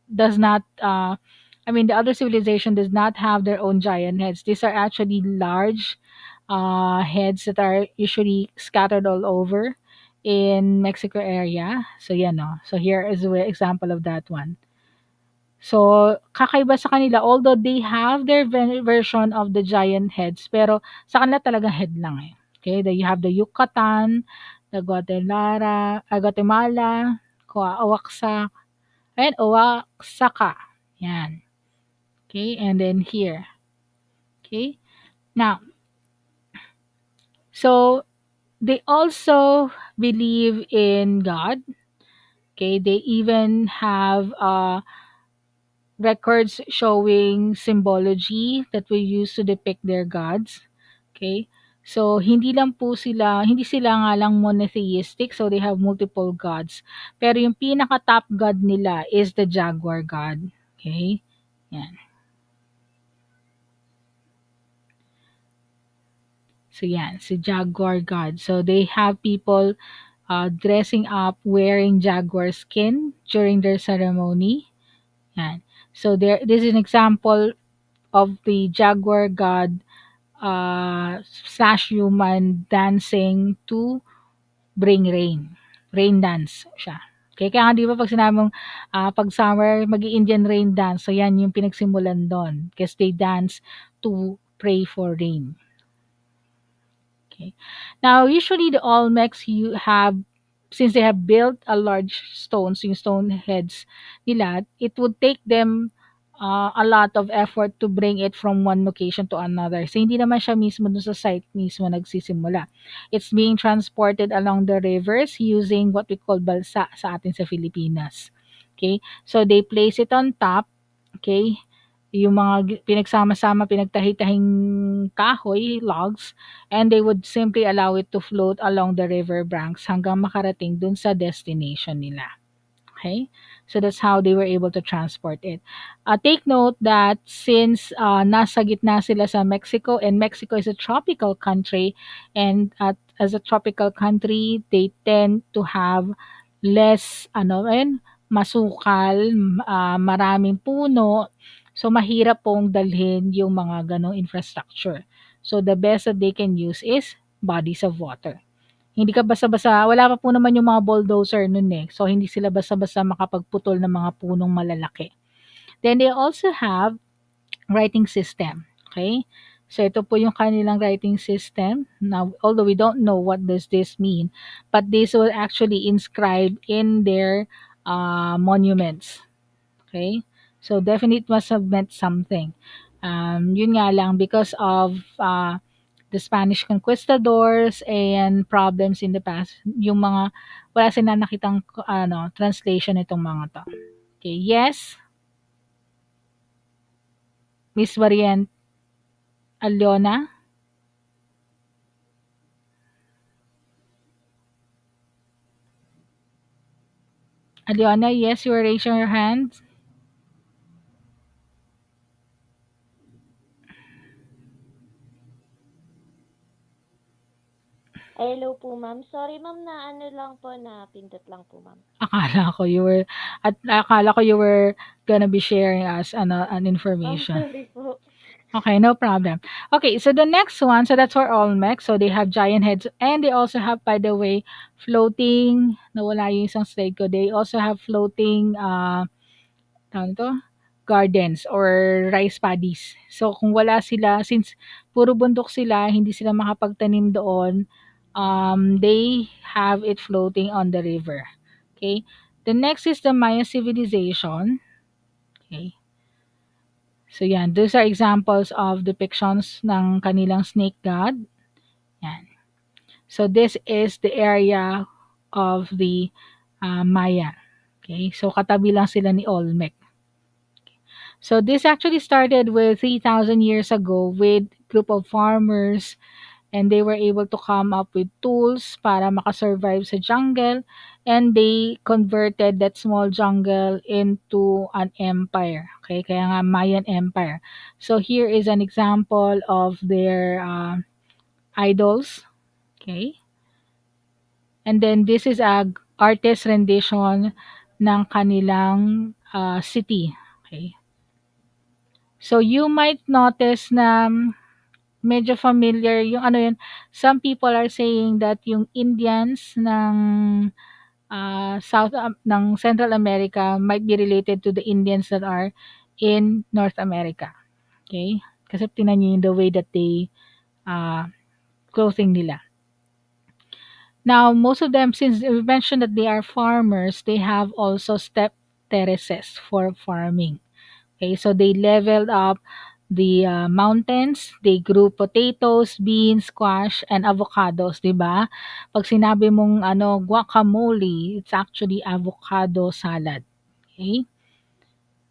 Speaker 1: does not I mean the other civilization does not have their own giant heads. These are actually large heads that are usually scattered all over in Mexico area. So yeah, no. So here is an example of that one. So, kakaiba sa kanila, although they have their version of the giant heads, pero sa kanila talaga head lang eh. Okay, then you have the Yucatan, the Guatemala, Oaxaca, and Oaxaca. Yan. Okay, and then here. Okay, now, so they also believe in God. Okay, they even have records showing symbology that we use to depict their gods. Okay? So, hindi sila nga lang monotheistic, so they have multiple gods. Pero yung pinaka-top god nila is the jaguar god. Okay? Yan. So, yan. Si jaguar god. So, they have people dressing up wearing jaguar skin during their ceremony. Yan. So, this is an example of the jaguar god slash human dancing to bring rain. Rain dance siya. Kaya nga 'di ba 'pag sinabi mong, 'pag summer mag-i-Indian rain dance, so 'yan yung pinagsimulan dun, because they dance to pray for rain. Okay. Now, usually the Olmecs you have since they have built a large stones, yung stone heads nila, it would take them a lot of effort to bring it from one location to another. So, hindi naman siya mismo dun sa site mismo nagsisimula. It's being transported along the rivers using what we call balsa sa atin sa Filipinas. Okay? So, they place it on top. Okay? Yung mga pinagsama-sama, pinagtahi-tahing kahoy, logs, and they would simply allow it to float along the river banks hanggang makarating dun sa destination nila. Okay? So that's how they were able to transport it. Take note that since nasa gitna sila sa Mexico, and Mexico is a tropical country, and as a tropical country, they tend to have less masukal, maraming puno. So mahirap pong dalhin yung mga ganong infrastructure. So the best that they can use is bodies of water. Hindi ka basta-basta wala pa po naman yung mga bulldozer nun, eh. So, hindi sila basta-basta makapagputol ng mga punong malalaki. Then they also have writing system, okay? So, ito po yung kanilang writing system. Now, although we don't know what does this mean, but this will actually inscribe in their monuments. Okay? So, definitely it must have meant something. Yun nga lang, because of the Spanish conquistadors and problems in the past, yung mga, wala sila nakitang translation itong mga to. Okay, yes, Miss Variant Aliona? Aliona, yes, you are raising your hand.
Speaker 5: Hello po, ma'am. Sorry, ma'am, na ano lang po, na pindot lang po, ma'am.
Speaker 1: Akala ko you were gonna be sharing us an information.
Speaker 5: Sorry po.
Speaker 1: Okay, no problem. Okay, so the next one, so that's for Olmec. So they have giant heads, and they also have, by the way, floating, nawala yung isang slide ko. They also have floating, tawag nito, gardens or rice paddies. So kung wala sila, since puro bundok sila, hindi sila makapagtanim doon, they have it floating on the river. Okay? The next is the Maya civilization. Okay. So yan, those are examples of depictions ng kanilang snake god. Yan. So this is the area of the Maya. Okay, so katabi lang sila ni Olmec. So this actually started with 3,000 years ago with group of farmers, and they were able to come up with tools para makasurvive sa jungle, and they converted that small jungle into an empire. Okay, kaya nga Mayan Empire. So here is an example of their idols. Okay, and then this is a artist rendition ng kanilang city. Okay, so you might notice na medyo familiar yung ano yun, some people are saying that yung Indians ng ng Central America might be related to the Indians that are in North America. Okay? Kasi tingnan niyo yung the way that they uh, clothing nila. Now, most of them, since we mentioned that they are farmers, they have also step terraces for farming. Okay, so they leveled up the mountains, they grew potatoes, beans, squash, and avocados, 'di ba? Pag sinabi mong ano, guacamole, it's actually avocado salad. Okay?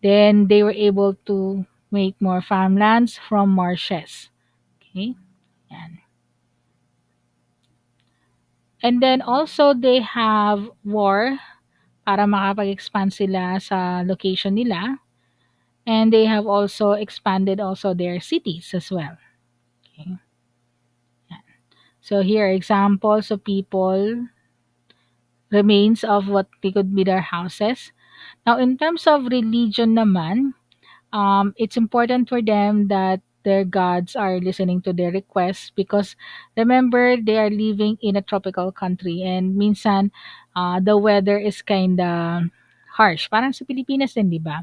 Speaker 1: Then they were able to make more farmlands from marshes. Okay? Yan. And then also they have war para makapag-expand sila sa location nila. And they have also expanded also their cities as well. Okay. So here are examples of people, remains of what they could be their houses. Now, in terms of religion naman, it's important for them that their gods are listening to their requests because remember they are living in a tropical country and minsan the weather is kind of harsh. Parang sa Pilipinas din, di ba?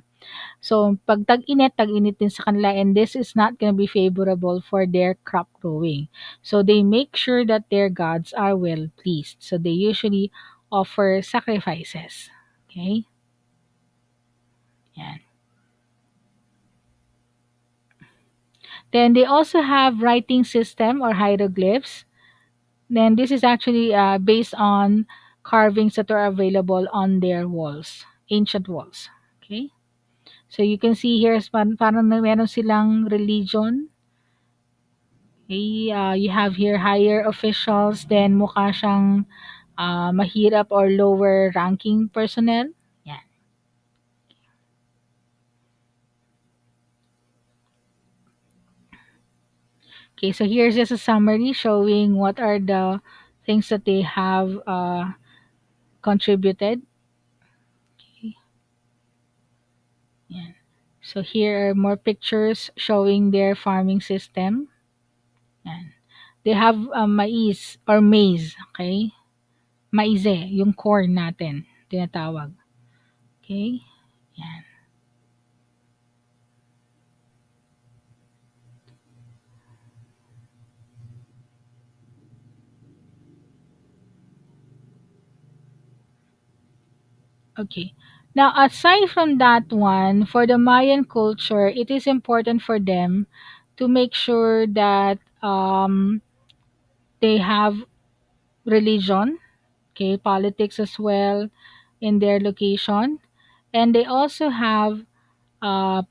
Speaker 1: So, pag tag-init, tag-init din sa kanila and this is not gonna be favorable for their crop growing. So, they make sure that their gods are well pleased. So, they usually offer sacrifices. Okay? Yan. Then, they also have writing system or hieroglyphs. Then, this is actually based on carvings that are available on their walls, ancient walls. Okay? So, you can see here, parang meron silang religion. Okay, you have here higher officials, then mukha siyang mahirap or lower ranking personnel. Yan. Okay, so here's just a summary showing what are the things that they have contributed. Okay. Yan. So here are more pictures showing their farming system. Yan. They have mais or maize, okay? Maize, yung corn natin, tinatawag. Okay? Yan. Okay. Now, aside from that one, for the Mayan culture, it is important for them to make sure that they have religion, okay, politics as well in their location, and they also have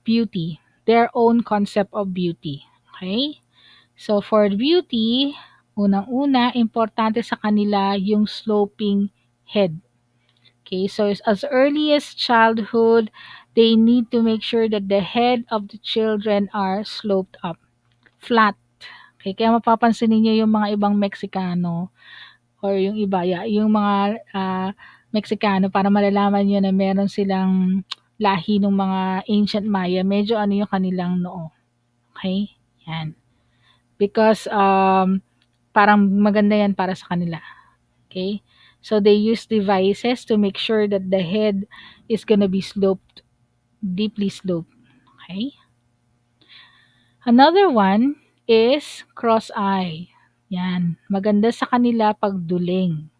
Speaker 1: beauty, their own concept of beauty. Okay. So for beauty, unang-una, importante sa kanila yung sloping head. Okay, so as early as childhood, they need to make sure that the head of the children are sloped up, flat. Okay, kaya mapapansin niyo yung mga ibang Meksikano or yung iba, yung mga Meksikano para malalaman niyo na meron silang lahi ng mga ancient Maya, medyo ano yung kanilang noo. Okay? Yan. Because parang maganda yan para sa kanila. Okay? So they use devices to make sure that the head is gonna be sloped, deeply sloped. Okay? Another one is cross eye. Yan. Maganda sa kanila pag duling.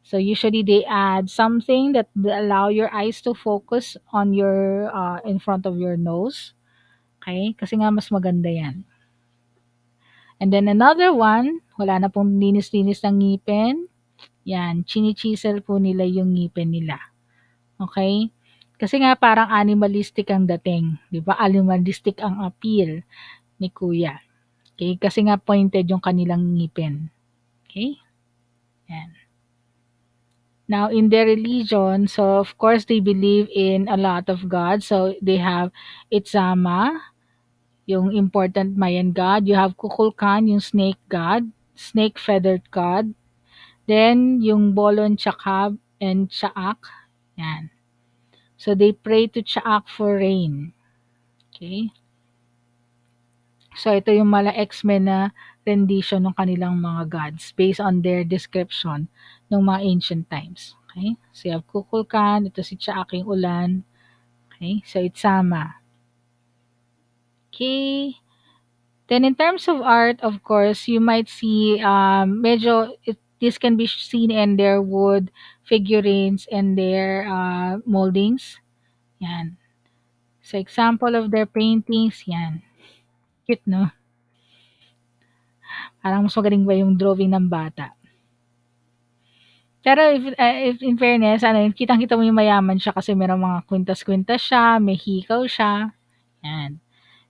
Speaker 1: So usually they add something that will allow your eyes to focus on your in front of your nose. Okay? Kasi nga mas maganda 'yan. And then another one, wala na pong linis-linis ng ngipin. Yan, chini-chisel po nila yung ngipin nila. Okay? Kasi nga parang animalistic ang dating, 'di ba? Animalistic ang appeal ni Kuya. Okay? Kasi nga pointed yung kanilang ngipin. Okay? Yan. Now, in their religion, so of course they believe in a lot of gods. So they have Itzama, yung important Mayan god. You have Kukulkan, yung snake god, snake feathered god. Then, yung Bolon Chakab and Chaak. Yan. So they pray to Chaak for rain. Okay? So ito yung mala X-Men na rendition ng kanilang mga gods based on their description ng mga ancient times. Okay? So you have Kukulkan, ito si Chaak yung ulan. Okay? So it's Sama. Okay? Then in terms of art, of course, you might see this can be seen in their wood figurines and their moldings. Yan. So example of their paintings, yan. Cute, no? Parang mas magaling ba yung drawing ng bata. Pero if in fairness, kitang-kita mo yung mayaman siya kasi merong mga kwintas-kwintas siya, may hikaw siya. Yan.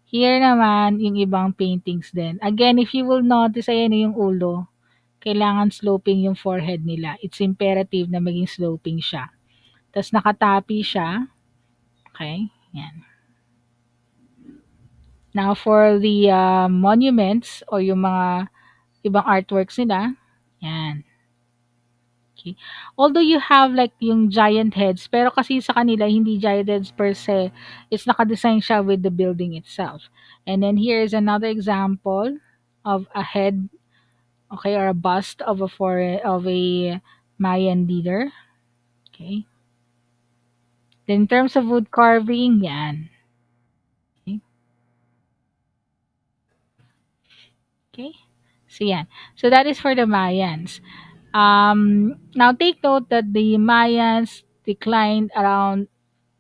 Speaker 1: Here naman, yung ibang paintings din. Again, if you will notice, ayan yung ulo. Kailangan sloping yung forehead nila. It's imperative na maging sloping siya. Tapos nakatapi siya. Okay? Yan. Now, for the monuments or yung mga ibang artworks nila, yan. Okay. Although you have like yung giant heads, pero kasi sa kanila, hindi giant heads per se. It's nakadesign siya with the building itself. And then here is another example of a head, okay, or a bust of a Mayan leader. Okay. Then in terms of wood carving, yan. Okay. Okay. So yan. So that is for the Mayans. Now take note that the Mayans declined around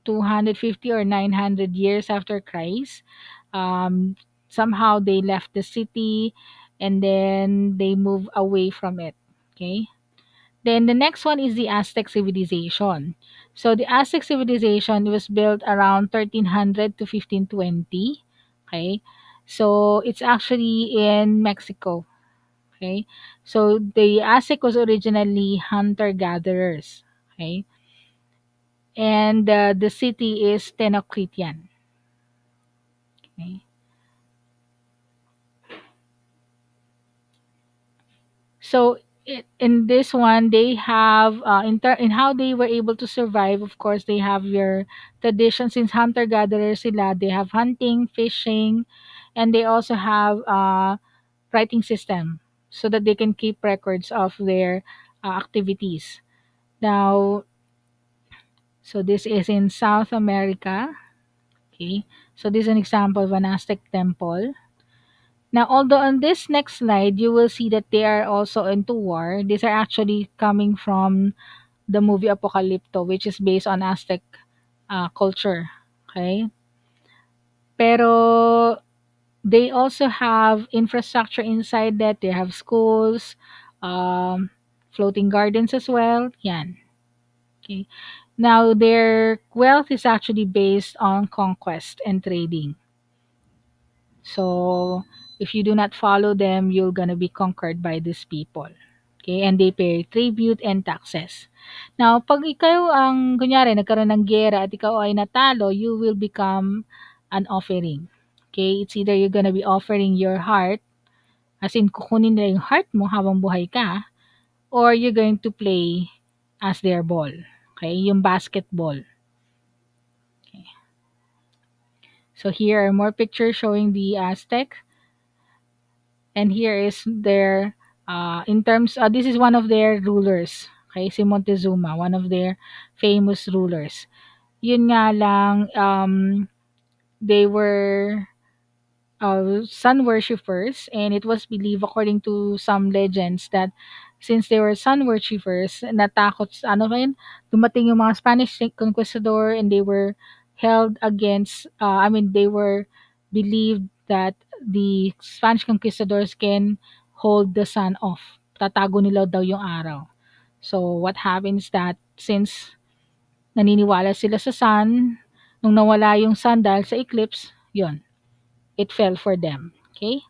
Speaker 1: 250 or 900 years after Christ. Um, Somehow they left the city and then they moved away from it. Okay. Then the next one is the Aztec civilization. So the Aztec civilization was built around 1300 to 1520. Okay. So it's actually in Mexico. Okay. So the Aztec was originally hunter gatherers. Okay. And the city is Tenochtitlan. Okay. So in this one, they have in how they were able to survive. Of course, they have your tradition since hunter gatherers sila. They have hunting, fishing, and they also have writing system so that they can keep records of their activities. Now, so this is in South America. Okay, so this is an example of an Aztec temple. Now, although on this next slide, you will see that they are also into war. These are actually coming from the movie Apocalypto, which is based on Aztec culture. Okay? Pero they also have infrastructure inside that. They have schools, um, floating gardens as well. Yan. Okay. Now, their wealth is actually based on conquest and trading. So, if you do not follow them, you're gonna be conquered by these people. Okay, and they pay tribute and taxes. Now, pag ikaw ang, kunyari, nagkaroon ng gera at ikaw ay natalo, you will become an offering. Okay, it's either you're gonna be offering your heart, as in kukunin nila yung heart mo habang buhay ka, or you're going to play as their ball. Okay, yung basketball. Okay. So here are more pictures showing the Aztec. And here is their in terms this is one of their rulers, okay, si Montezuma, one of their famous rulers. Yun nga lang, they were sun worshippers, and it was believed according to some legends that since they were sun worshippers, natakot ano ba yun, dumating yung mga Spanish conquistador and they were held against, I mean, they were believed that the Spanish conquistadors can hold the sun off. Tatago nila daw yung araw. So, what happens that since naniniwala sila sa sun, nung nawala yung sun dahil sa eclipse, yon, it fell for them. Okay?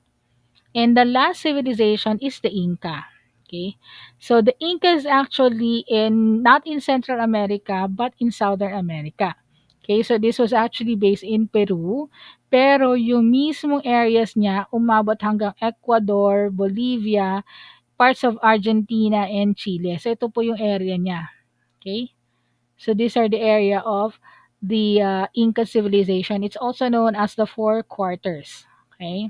Speaker 1: And the last civilization is the Inca. Okay? So the Inca is actually in not in Central America but in Southern America. Okay, so this was actually based in Peru, pero yung mismong areas niya umabot hanggang Ecuador, Bolivia, parts of Argentina and Chile. So ito po yung area niya. Okay? So these are the area of the Inca civilization. It's also known as the Four Quarters. Okay?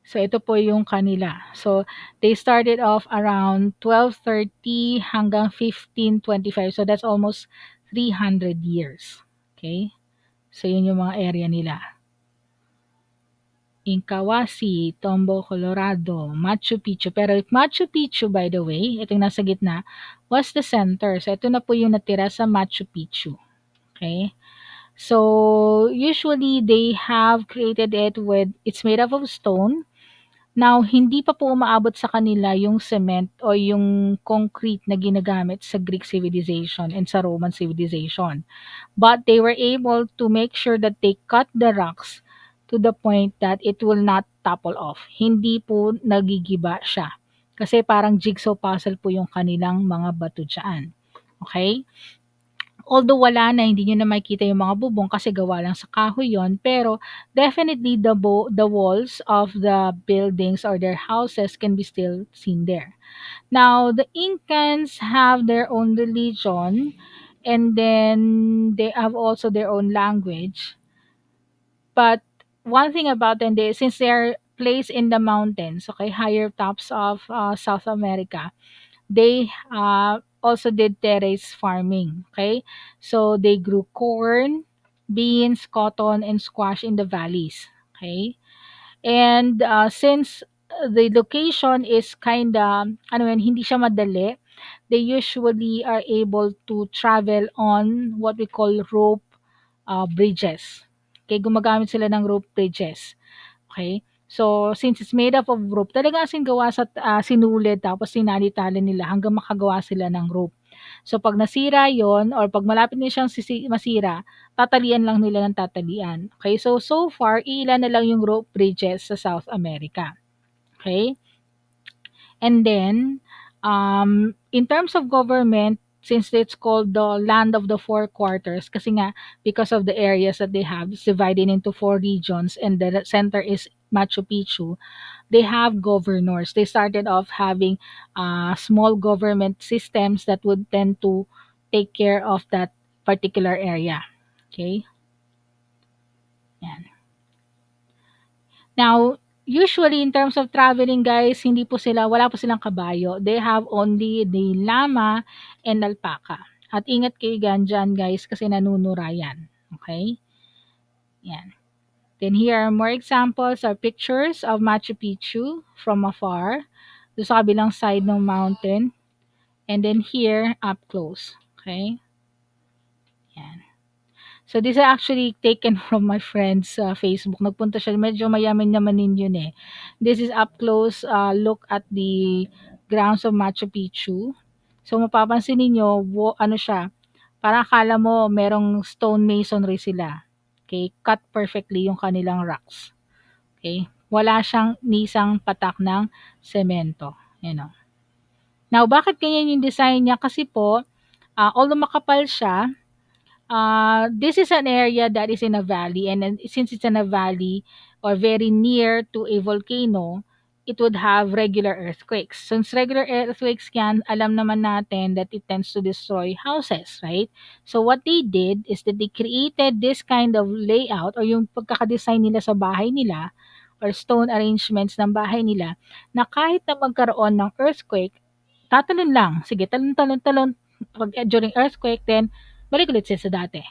Speaker 1: So ito po yung kanila. So they started off around 1230 hanggang 1525. So that's almost 300 years. Okay? So yun yung mga area nila. Incahuasi, Tombo, Colorado, Machu Picchu. Pero Machu Picchu, by the way, itong nasa gitna, was the center. So ito na po yung natira sa Machu Picchu. Okay? So usually they have created it with, it's made up of stone. Now, hindi pa po umaabot sa kanila yung cement o yung concrete na ginagamit sa Greek civilization and sa Roman civilization. But they were able to make sure that they cut the rocks to the point that it will not topple off. Hindi po nagigiba siya. Kasi parang jigsaw puzzle po yung kanilang mga bato dyan. Okay? Although wala na, hindi nyo na makikita yung mga bubong kasi gawa lang sa kahoy yon, pero definitely the walls of the buildings or their houses can be still seen there. Now, the Incans have their own religion and then they have also their own language. But one thing about them, since they're placed in the mountains, okay, higher tops of South America, they also did terrace farming. Okay, so they grew corn, beans, cotton, and squash in the valleys. Okay, and since the location is kinda, ano yan, hindi siya madali, they usually are able to travel on what we call rope bridges. Okay, gumagamit sila ng rope bridges. Okay? So, since it's made up of rope, talaga as gawa sa sinulid tapos sinali-tali nila hanggang makagawa sila ng rope. So, pag nasira yon or pag malapit na siyang masira, tatalian lang nila ng tatalian. Okay? So, so far, ilan na lang yung rope bridges sa South America. Okay? And then, in terms of government, since it's called the land of the four quarters, kasi nga, because of the areas that they have, it's divided into four regions, and the center is Machu Picchu, they have governors. They started off having small government systems that would tend to take care of that particular area. Okay? Yan. Now, usually in terms of traveling guys, wala po silang kabayo. They have only the llama and alpaca. At ingat kayo dyan guys kasi nanunura yan. Okay? Yan. Then here are more examples or pictures of Machu Picchu from afar. Doon sa kabilang side ng mountain. And then here, up close. Okay? Yan. So this is actually taken from my friend's Facebook. Nagpunta siya, medyo mayaman naman yun eh. This is up close look at the grounds of Machu Picchu. So mapapansin niyo, ano siya, parang akala mo merong stone masonry sila. Okay, cut perfectly yung kanilang rocks. Okay, wala siyang nisang patak ng semento. You know. Now, bakit ganyan yung design niya? Kasi po, although makapal siya, this is an area that is in a valley, and then since it's in a valley or very near to a volcano, it would have regular earthquakes. Since regular earthquakes can, alam naman natin that it tends to destroy houses, right? So what they did is that they created this kind of layout or yung pagkakadesign nila sa bahay nila or stone arrangements ng bahay nila na kahit na magkaroon ng earthquake, tatalon lang. Sige, talon, talon, talon. Pag during earthquake, then balik ulit sila sa dati.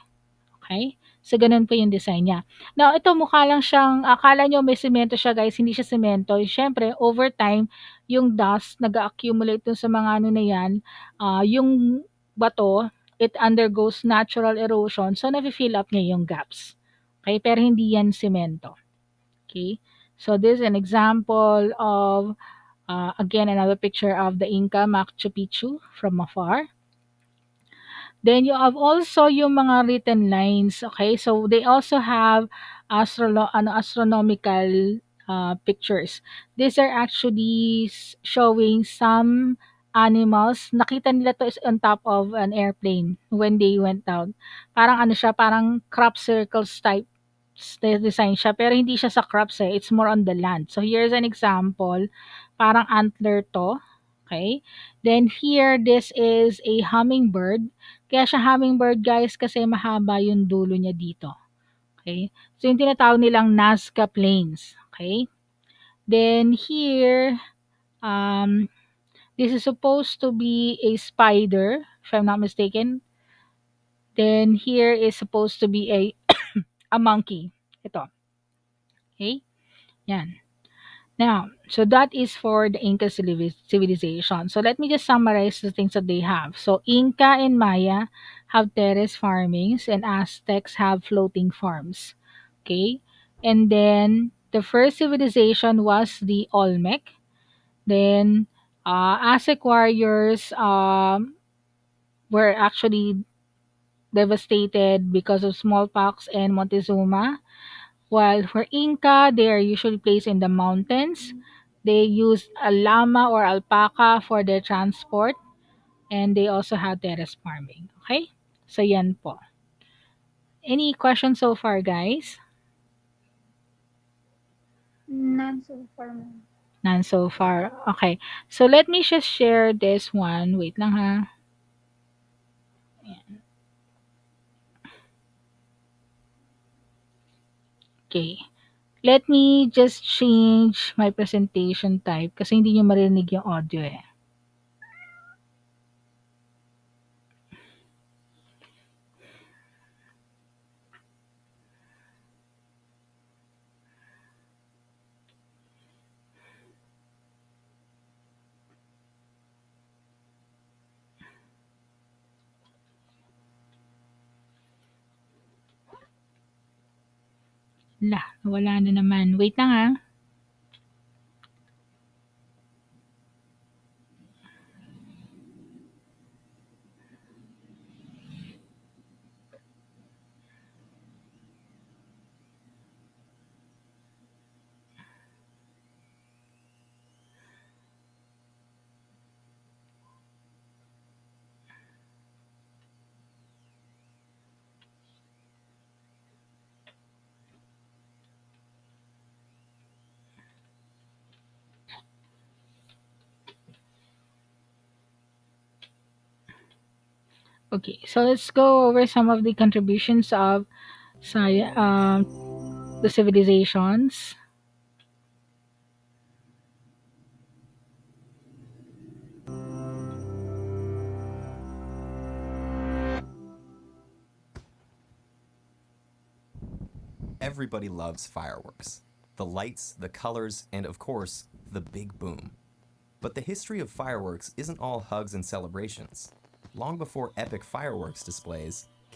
Speaker 1: Okay? So, gano'n po yung design niya. Now, ito mukha lang siyang akala niyo may semento siya guys, hindi siya semento. Siyempre, over time, yung dust nag-a-accumulate dun sa mga ano na yan, yung bato, it undergoes natural erosion, so nafi-fill up niya yung gaps. Okay, pero hindi yan semento. Okay, so this is an example of, again, another picture of the Inca Machu Picchu from afar. Then you have also yung mga written lines, okay? So they also have astronomical pictures. These are actually showing some animals. Nakita nila to is on top of an airplane when they went down. Parang ano siya, parang crop circles type design siya, pero hindi siya sa crops eh. It's more on the land. So here's an example. Parang antler to. Okay? Then here, this is a hummingbird. Kaya siya hummingbird guys kasi mahaba yung dulo niya dito. Okay? So yung tinatawag nilang Nazca Plains. Okay? Then here, um, this is supposed to be a spider, if I'm not mistaken. Then here is supposed to be a monkey. Ito. Okay? Yan. Now, so that is for the Inca civilization. So let me just summarize the things that they have. So Inca and Maya have terrace farmings and Aztecs have floating farms. Okay? And then the first civilization was the Olmec. Then Aztec warriors were actually devastated because of smallpox and Montezuma. While for Inca, they are usually placed in the mountains. They use a llama or alpaca for their transport, and they also have terrace farming. Okay? So yan po. Any questions so far, guys?
Speaker 6: None so far, ma'am.
Speaker 1: None so far. Okay. So let me just share this one. Wait lang ha. Okay. Let me just change my presentation type kasi hindi nyo marinig yung audio eh. Wala na naman. Wait lang ha. Okay, so let's go over some of the contributions of the civilizations.
Speaker 7: Everybody loves fireworks. The lights, the colors, and of course, the big boom. But the history of fireworks isn't all hugs and celebrations. Long before epic fireworks displays,